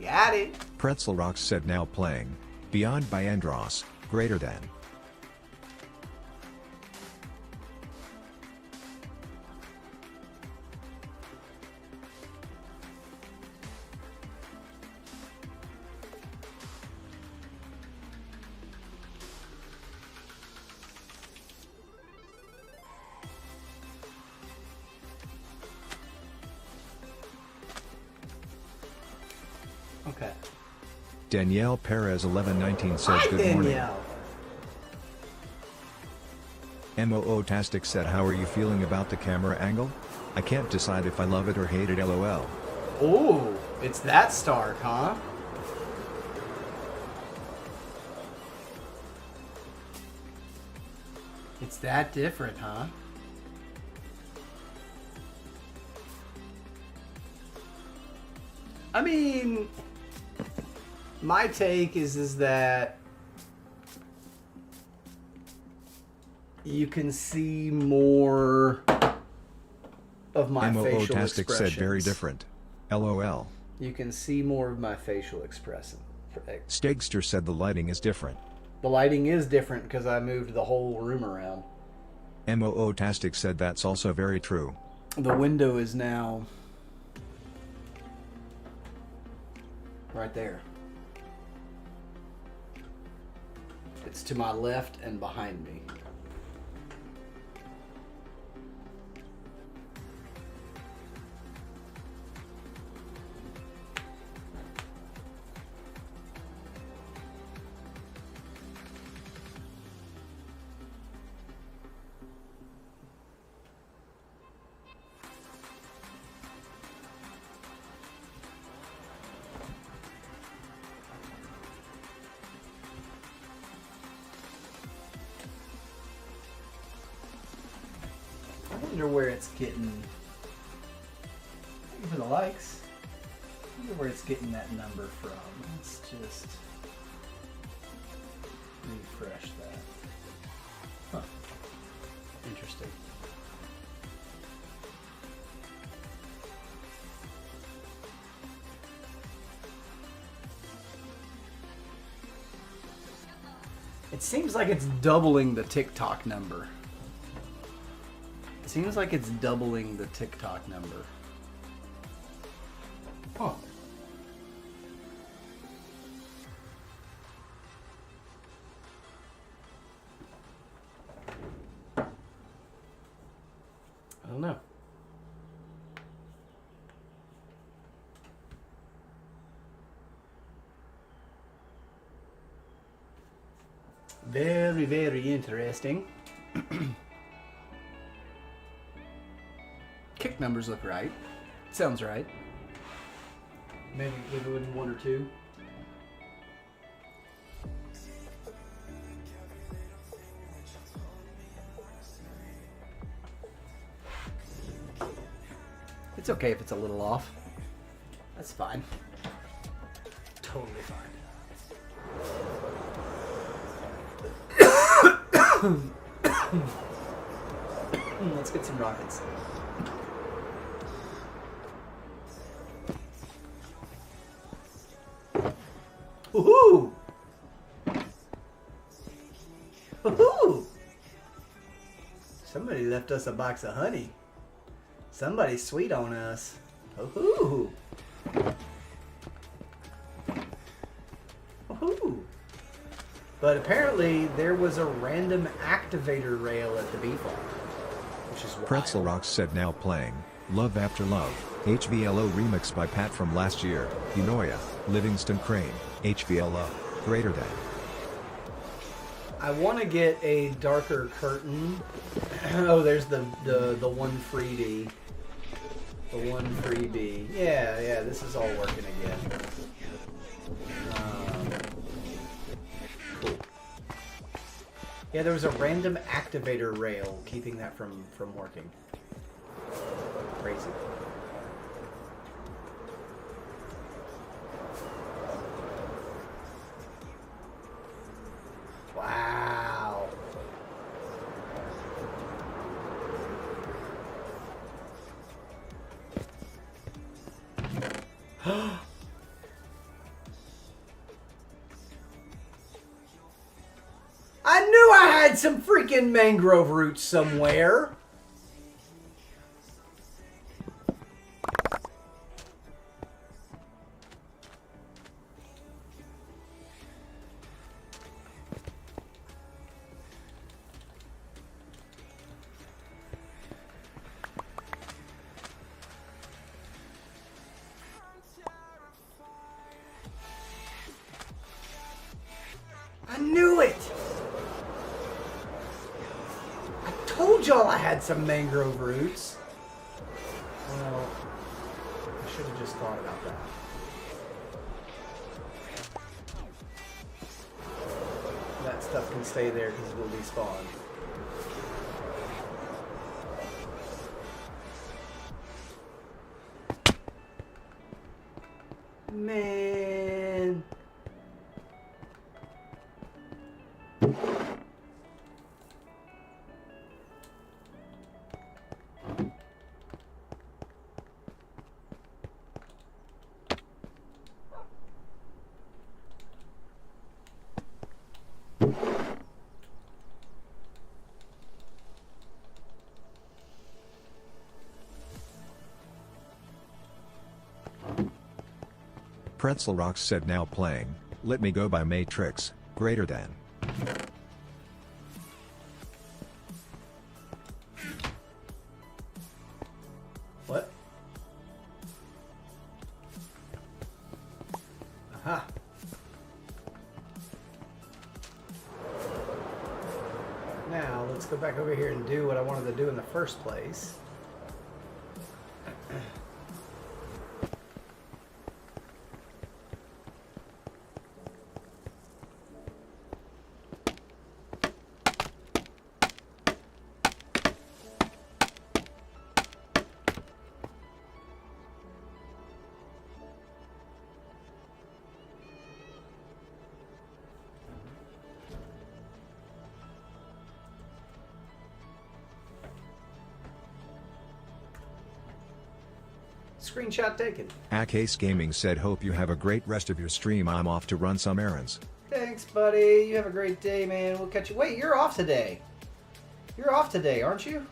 Got it. Pretzel Rocks said now playing. Beyond by Andros, greater than. Okay. Danielle Perez 1119 says Hi, good morning. Danielle. Mootastic said how are you feeling about the camera angle? I can't decide if I love it or hate it lol. Ooh, it's that stark, huh? It's that different, huh? I mean, my take is that you can see more of my facial Mootastic expressions. said very different. LOL. You can see more of my facial expression. Stegster said the lighting is different. The lighting is different because I moved the whole room around. Mootastic said that's also very true. The window is now right there. It's to my left and behind me. I wonder where it's getting. Thank you for the likes. I wonder where it's getting that number from. Let's just refresh that. Huh. Interesting. It seems like it's doubling the TikTok number. It seems like it's doubling the TikTok number. Huh. I don't know. Very, very interesting. Kick numbers look right. Sounds right. Maybe within one or two. It's okay if it's a little off. That's fine. Totally fine. Let's get some rockets. Woohoo! Woohoo! Somebody left us a box of honey. Somebody's sweet on us. Ooh. Ooh. But apparently there was a random activator rail at the bee farm, which is wild. Pretzel Rocks said now playing Love After Love, HVLO remix by Pat from last year, Unoya, Livingston Crane, HVLO, greater than. I want to get a darker curtain. Oh, there's the one freebie. The one freebie. Yeah, this is all working again. Cool. Yeah, there was a random activator rail keeping that from working. Crazy. Wow. I knew I had some freaking mangrove roots somewhere. I knew it! I told y'all I had some mangrove roots. Well, I should have just thought about that. That stuff can stay there because it will despawn. Man. Pretzel Rocks said now playing Let Me Go by Matrix, greater than. What? Aha. Now, let's go back over here and do what I wanted to do in the first place. Screenshot taken. Akase Gaming said hope you have a great rest of your stream. I'm off to run some errands. Thanks, buddy. You have a great day, man. We'll catch you. Wait, you're off today. You're off today, aren't you?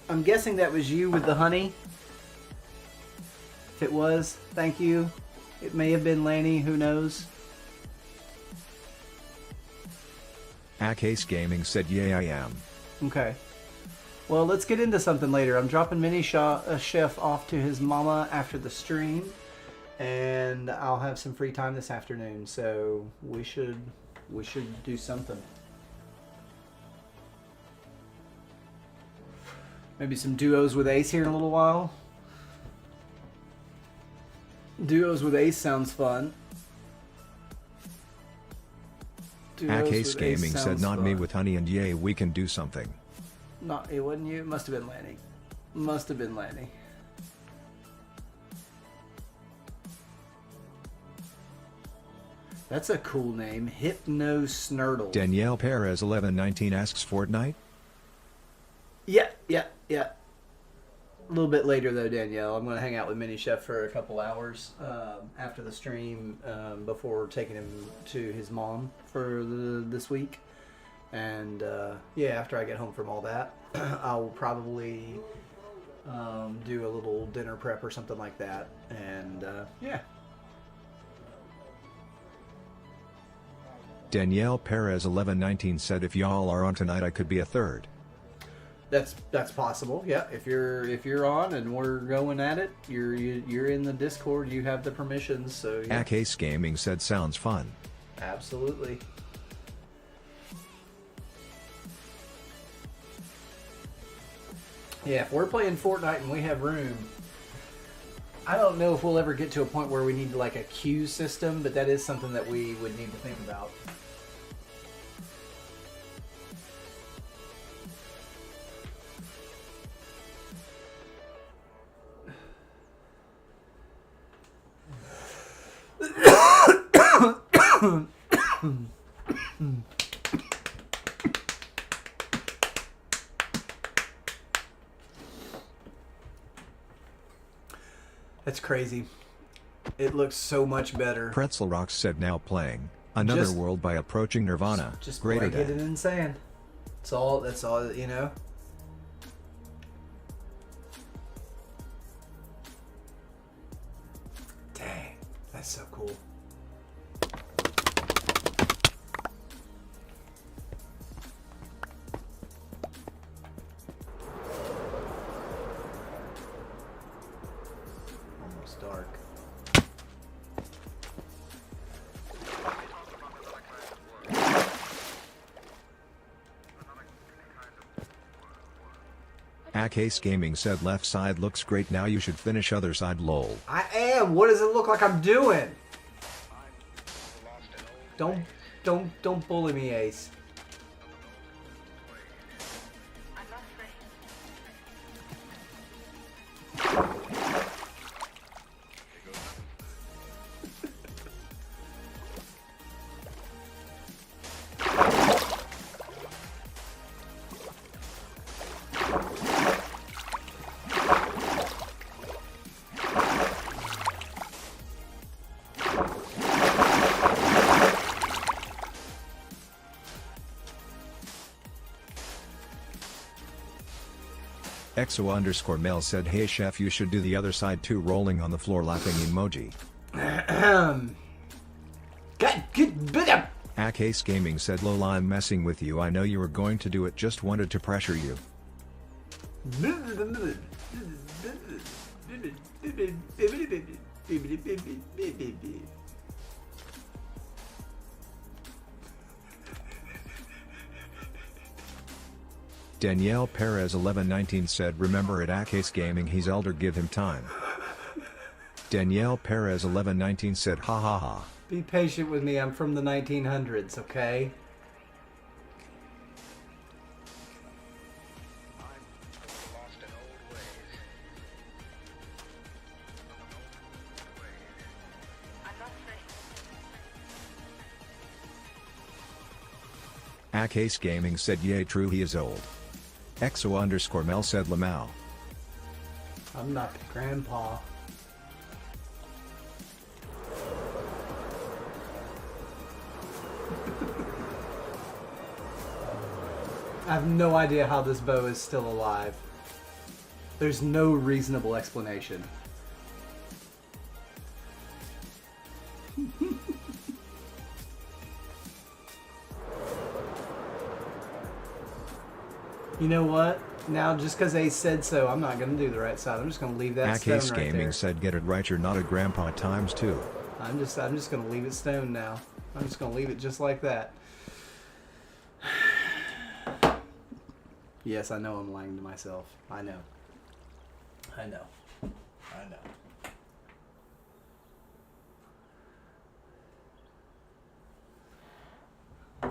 I'm guessing that was you with the honey. If it was, thank you. It may have been Lanny, who knows? Akase Gaming said yeah I am. Okay. Well, let's get into something later. I'm dropping Mini Chef off to his mama after the stream, and I'll have some free time this afternoon, so we should do something. Maybe some duos with Ace here in a little while. Duos with Ace sounds fun. Duos Akase with Gaming Ace said sounds not me fun. with honey and yay we can do something. Not, it wasn't you. It must have been Lanny. Must have been Lanny. That's a cool name. Hypno Snurdle. Danielle Perez 1119 asks Fortnite. Yeah. A little bit later though, Danielle. I'm going to hang out with Mini Chef for a couple hours after the stream before taking him to his mom for this week. And yeah, after I get home from all that, I will probably do a little dinner prep or something like that. And yeah. Danielle Perez 1119 said if y'all are on tonight I could be a third. That's possible. Yeah, if you're on and we're going at it, you're in the Discord. You have the permissions. So yeah. Ace Gaming said sounds fun. Absolutely. Yeah, if we're playing Fortnite and we have room, I don't know if we'll ever get to a point where we need like a queue system, but that is something that we would need to think about. That's crazy. It looks so much better. Pretzel Rocks said now playing Another Just- World by approaching Nirvana. Just Greater blanket it than. in sand. That's all, you know. Dang, that's so cool. Almost dark. Ace Gaming said left side looks great now you should finish other side lol. I am. What does it look like I'm doing? Don't bully me, Ace. EXO_Mel said hey chef you should do the other side too rolling on the floor laughing emoji. Ace Gaming said Lola I'm messing with you I know you were going to do it just wanted to pressure you. Danielle Perez 1119 said remember at Ace Gaming he's elder give him time. Danielle Perez 1119 said ha ha ha. Be patient with me. I'm from the 1900s, okay? Ace Gaming said yay true he is old. EXO_Mel said Lamau. I'm not the grandpa. I have no idea how this bow is still alive. There's no reasonable explanation. You know what? Now, just because Ace said so, I'm not going to do the right side. I'm just going to leave that stone Ace right Gaming there. said get it right you're not a grandpa times two. I'm just going to leave it stone now. I'm just going to leave it just like that. Yes, I know I'm lying to myself. I know. I know. I know.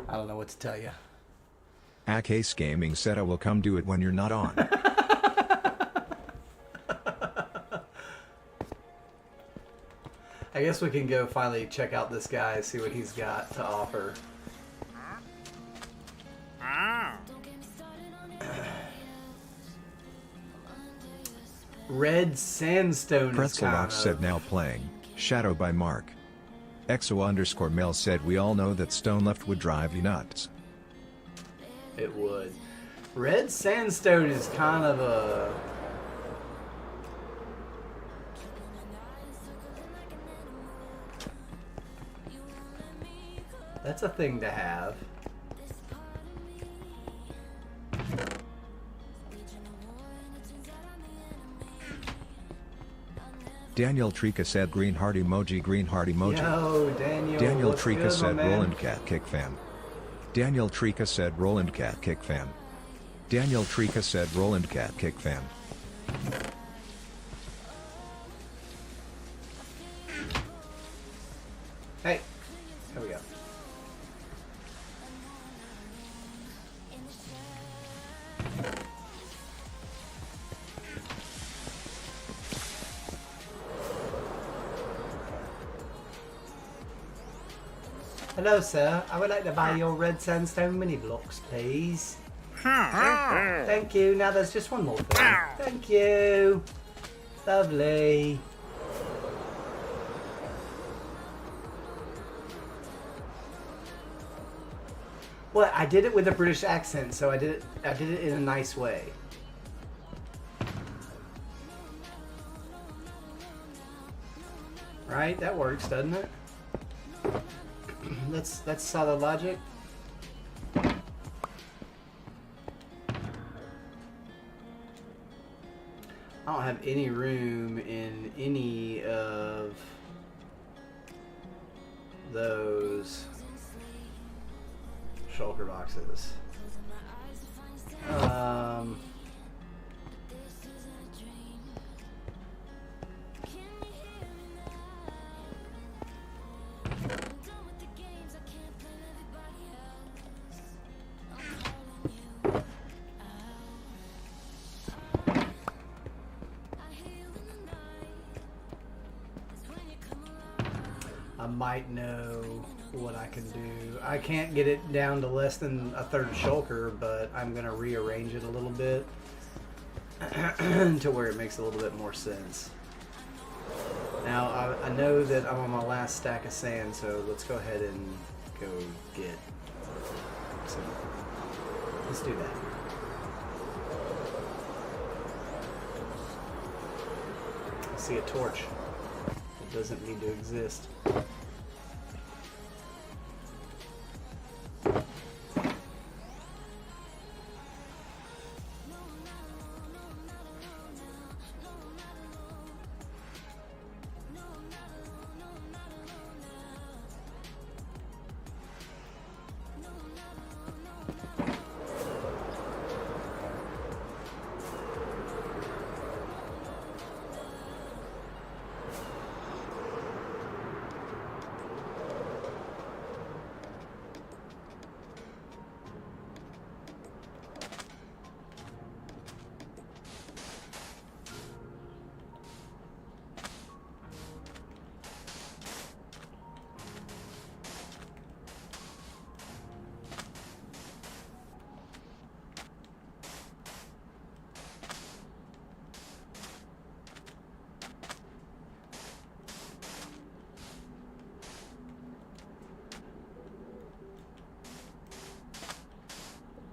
I don't know what to tell you. Ace Gaming said I will come do it when you're not on. I guess we can go finally check out this guy, see what he's got to offer. Red Sandstone is Pretzel kind Rock said of... now playing Shadow by Mark. EXO_Mel said we all know that Stone Left would drive you nuts. It would. Red sandstone is kind of a... That's a thing to have. Daniel Trika said green heart emoji, green heart emoji. Yo, Daniel. Daniel what's Trika good, said my man? Roland Cat Kick Fam. Daniel Trika said Roland Cat Kick Fam. Daniel Trika said Roland Cat Kick Fam. Hey, there we go. Hello, sir. I would like to buy your red sandstone mini blocks, please. Thank you. Now there's just one more thing. Thank you. Lovely. Well, I did it with a British accent, so I did it in a nice way. Right? That works, doesn't it? That's solid logic. I don't have any room in any of those shulker boxes. I might know what I can do. I can't get it down to less than a third shulker, but I'm going to rearrange it a little bit to where it makes a little bit more sense. Now, I know that I'm on my last stack of sand, so let's go ahead and go get some. Let's do that. I see a torch. It doesn't need to exist.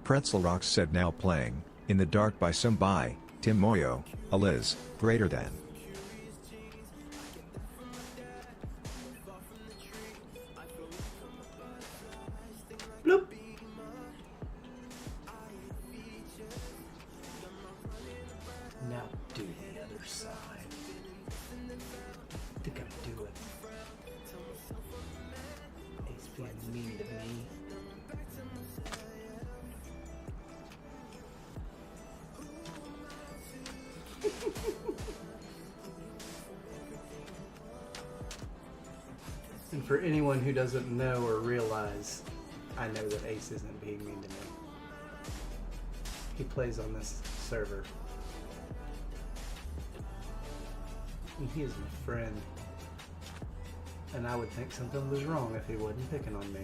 Pretzel Rocks said now playing, In the Dark by some by, Tim Moyo, a Liz, greater than. Bloop. Now do the other side. I think I'm doing. He's being mean to me. And for anyone who doesn't know or realize, I know that Ace isn't being mean to me. He plays on this server. And he is my friend. And I would think something was wrong if he wasn't picking on me.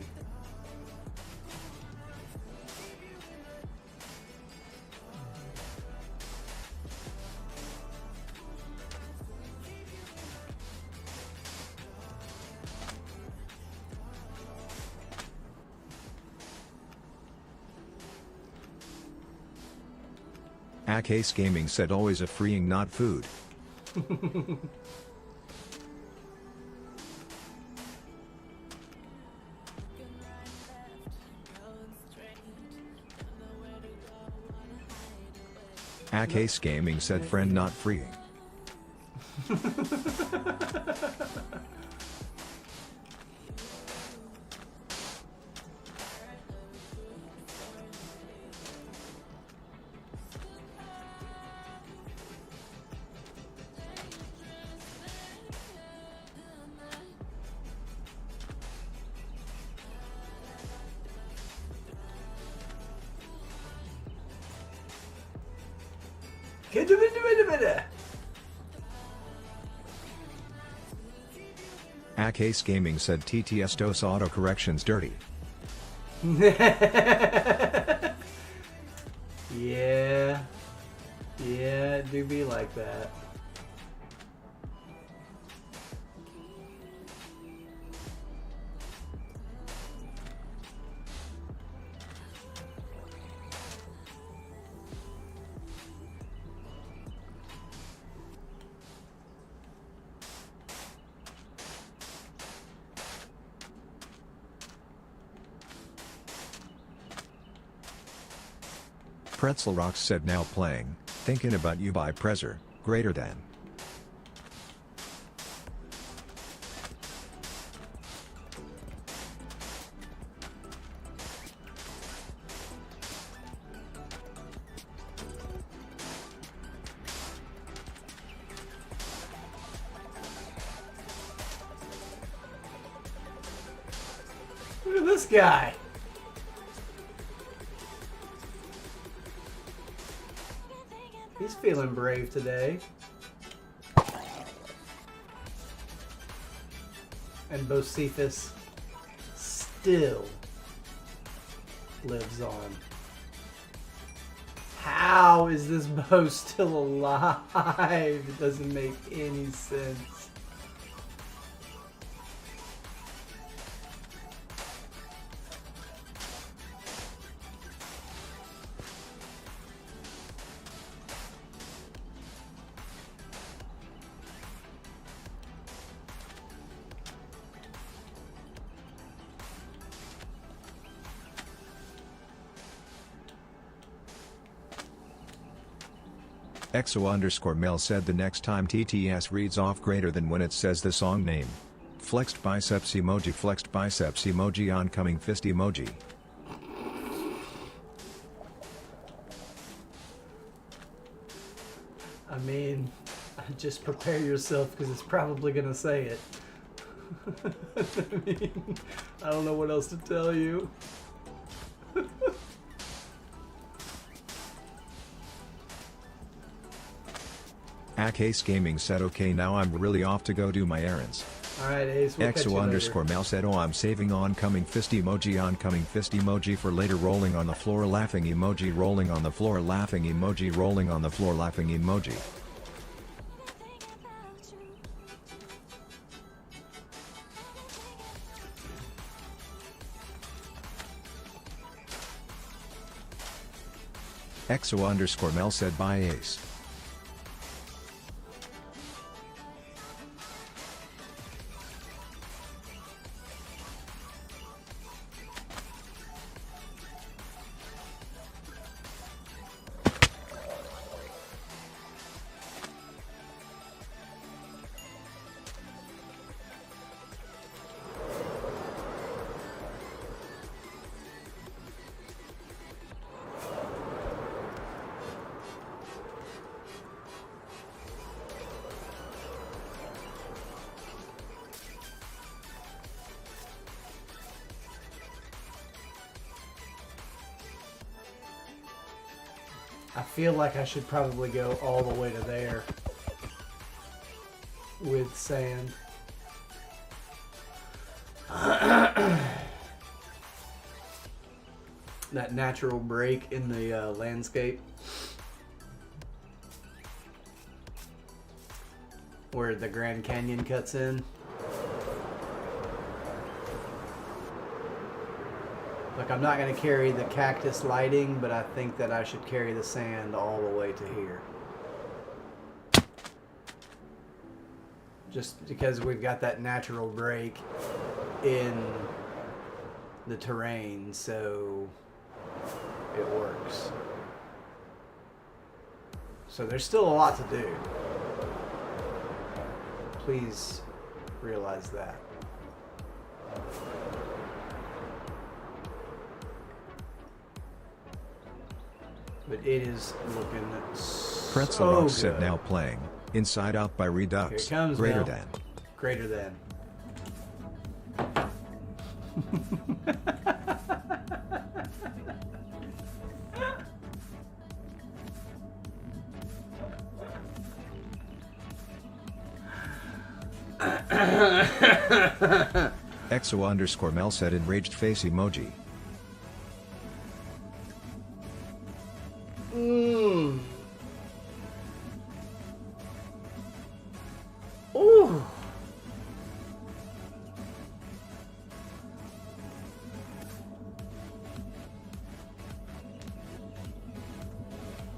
Ace Gaming said always a freeing not food. Ace Gaming said friend not freeing. Ace Gaming said TTS DOS autocorrection's dirty. Yeah. Yeah, it do be like that. Pretzel Rocks said now playing, thinking about you by Prezzer, greater than. Look at this guy. He's feeling brave today. And Bocephus still lives on. How is this Bo still alive? It doesn't make any sense. EXO_Mel said the next time TTS reads off greater than when it says the song name. Flexed biceps emoji oncoming fist emoji. I mean, just prepare yourself because it's probably gonna say it. I mean, I don't know what else to tell you. Ace Gaming said okay now I'm really off to go do my errands. Alright Ace, we'll catch you later. EXO_Mel said oh I'm saving oncoming fist emoji for later rolling on the floor laughing emoji rolling on the floor laughing emoji rolling on the floor laughing emoji. EXO_Mel said bye Ace. I feel like I should probably go all the way to there with sand. That natural break in the landscape where the Grand Canyon cuts in. Look Like, I'm not going to carry the cactus lighting, but I think that I should carry the sand all the way to here. Just because we've got that natural break in the terrain, so it works. So there's still a lot to do. Please realize that. But it is looking Pretzel so Rock said good. now playing Inside Out by Redux. Here it comes Greater now. than. Greater than. Exo_Mel said enraged face emoji. Ooh.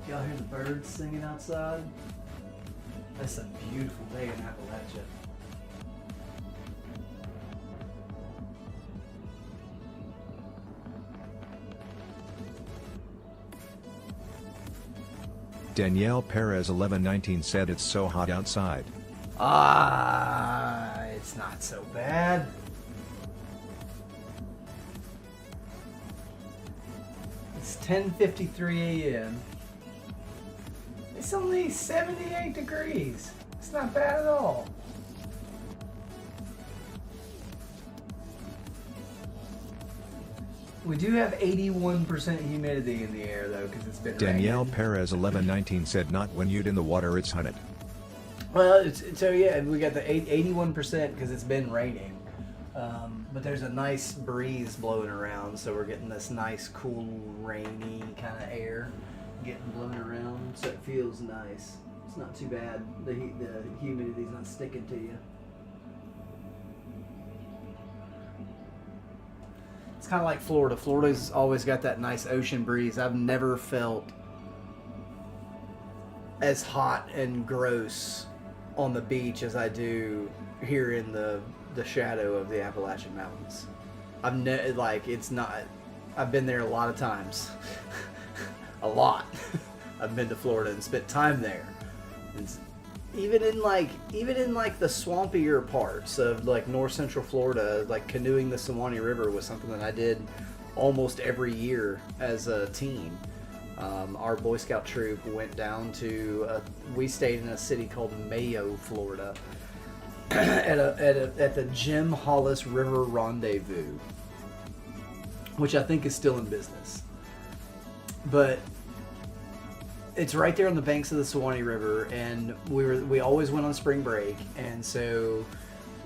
Y'all hear the birds singing outside? That's a beautiful day in Appalachia. Danielle Perez 1119 said it's so hot outside. It's not so bad. It's 10:53 a.m. It's only 78 degrees. It's not bad at all. We do have 81% humidity in the air though, because it's been Danielle raining. Perez 1119 said not when you'd in the water it's hunted. Well, so yeah, we got the 81% because it's been raining. But there's a nice breeze blowing around, so we're getting this nice, cool, rainy kind of air getting blown around, so it feels nice. It's not too bad. The humidity's not sticking to you. It's kind of like Florida. Florida's always got that nice ocean breeze. I've never felt as hot and gross on the beach as I do here in the shadow of the Appalachian Mountains. It's not. I've been there a lot of times. A lot. I've been to Florida and spent time there. Even in the swampier parts of like north central Florida, like canoeing the Suwannee River was something that I did almost every year as a teen. Our Boy Scout troop went down to we stayed in a city called Mayo, Florida, at the Jim Hollis River Rendezvous, which I think is still in business. But it's right there on the banks of the Suwannee River, and we always went on spring break, and so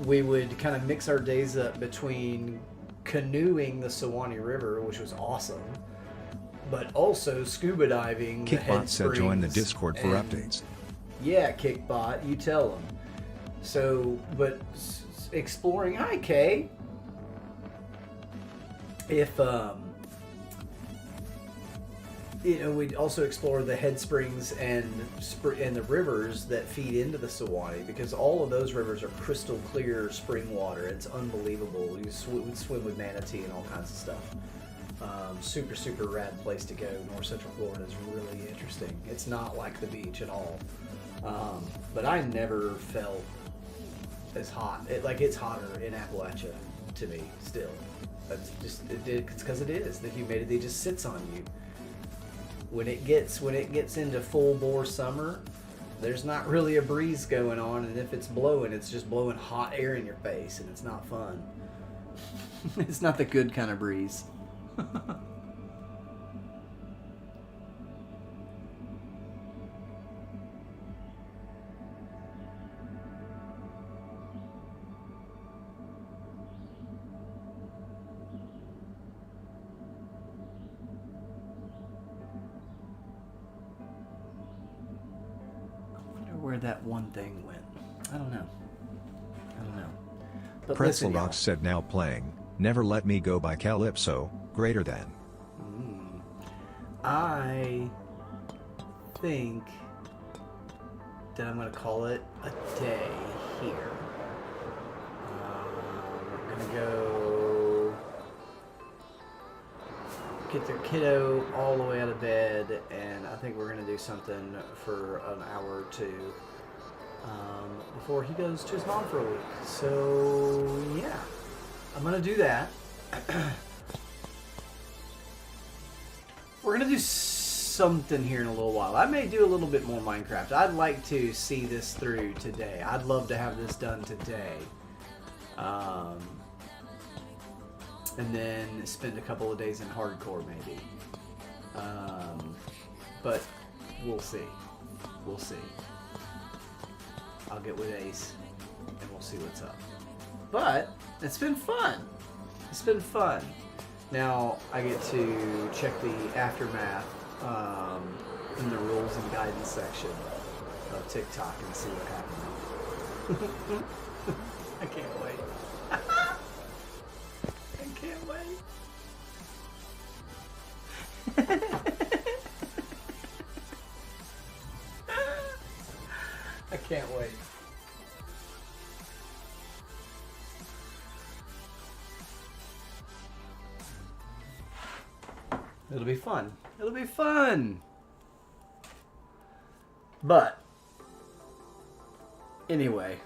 we would kind of mix our days up between canoeing the Suwannee River, which was awesome, but also scuba diving. Kickbot said join the Discord for updates. Yeah, Kickbot, you tell them. So, but exploring, hi Kay. If we'd also explore the head springs and the rivers that feed into the Suwannee, because all of those rivers are crystal clear spring water. It's unbelievable. We'd swim with manatee and all kinds of stuff. Super, super rad place to go. North Central Florida is really interesting. It's not like the beach at all. But I never felt as hot. It's hotter in Appalachia to me still. It's because it is. The humidity just sits on you. When it gets into full bore summer, there's not really a breeze going on, and if it's blowing, it's just blowing hot air in your face, and it's not fun. It's not the good kind of breeze. Where that one thing went. I don't know. But Pretzel listen, Rock y'all. said now playing Never Let Me Go by Calypso. Greater than. I think that I'm going to call it a day here. We're going to go get their kiddo all the way out of bed, and I think we're going to do something for an hour or two before he goes to his mom for a week. So, yeah, I'm going to do that. We're going to do something here in a little while. I may do a little bit more Minecraft. I'd like to see this through today. I'd love to have this done today. And then spend a couple of days in hardcore maybe. But we'll see. We'll see. I'll get with Ace and we'll see what's up. But it's been fun. It's been fun. Now I get to check the aftermath in the rules and guidance section of TikTok and see what happened. I can't wait. I can't wait. I can't wait. It'll be fun. It'll be fun. But anyway,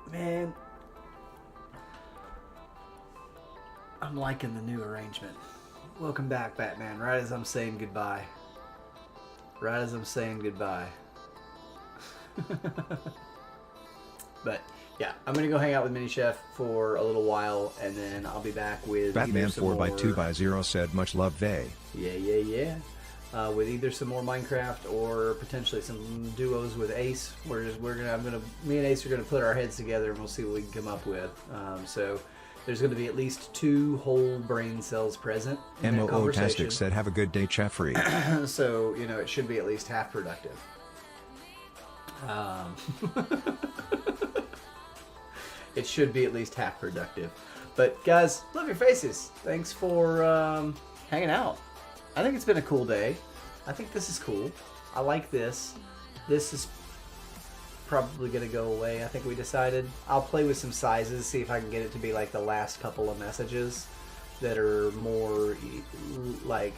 man, I'm liking the new arrangement. Welcome back, Batman. Right as I'm saying goodbye. Right as I'm saying goodbye. But yeah, I'm gonna go hang out with Mini Chef for a little while, and then I'll be back with Batman either some 4x2x0 said much love Vay. Yeah. With either some more Minecraft or potentially some duos with Ace. Me and Ace are gonna put our heads together and we'll see what we can come up with. So there's gonna be at least 2 whole brain cells present in that conversation. MOO-tastic said have a good day, Jeffrey. So it should be at least half productive. It should be at least half productive. But guys, love your faces. Thanks for hanging out. I think it's been a cool day. I think this is cool. I like this. This is probably going to go away. I think we decided. I'll play with some sizes, see if I can get it to be like the last couple of messages that are more like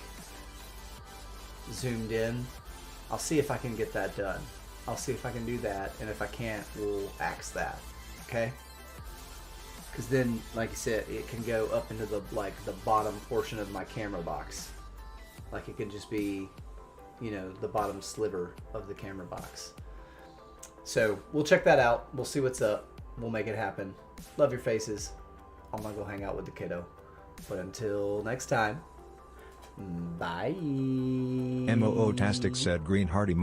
zoomed in. I'll see if I can get that done. I'll see if I can do that, and if I can't, we'll axe that. Okay? Because then, like I said, it can go up into the bottom portion of my camera box. Like it could just be, the bottom sliver of the camera box. So we'll check that out. We'll see what's up. We'll make it happen. Love your faces. I'm gonna go hang out with the kiddo. But until next time, bye. MOO-tastic said green heart emoji.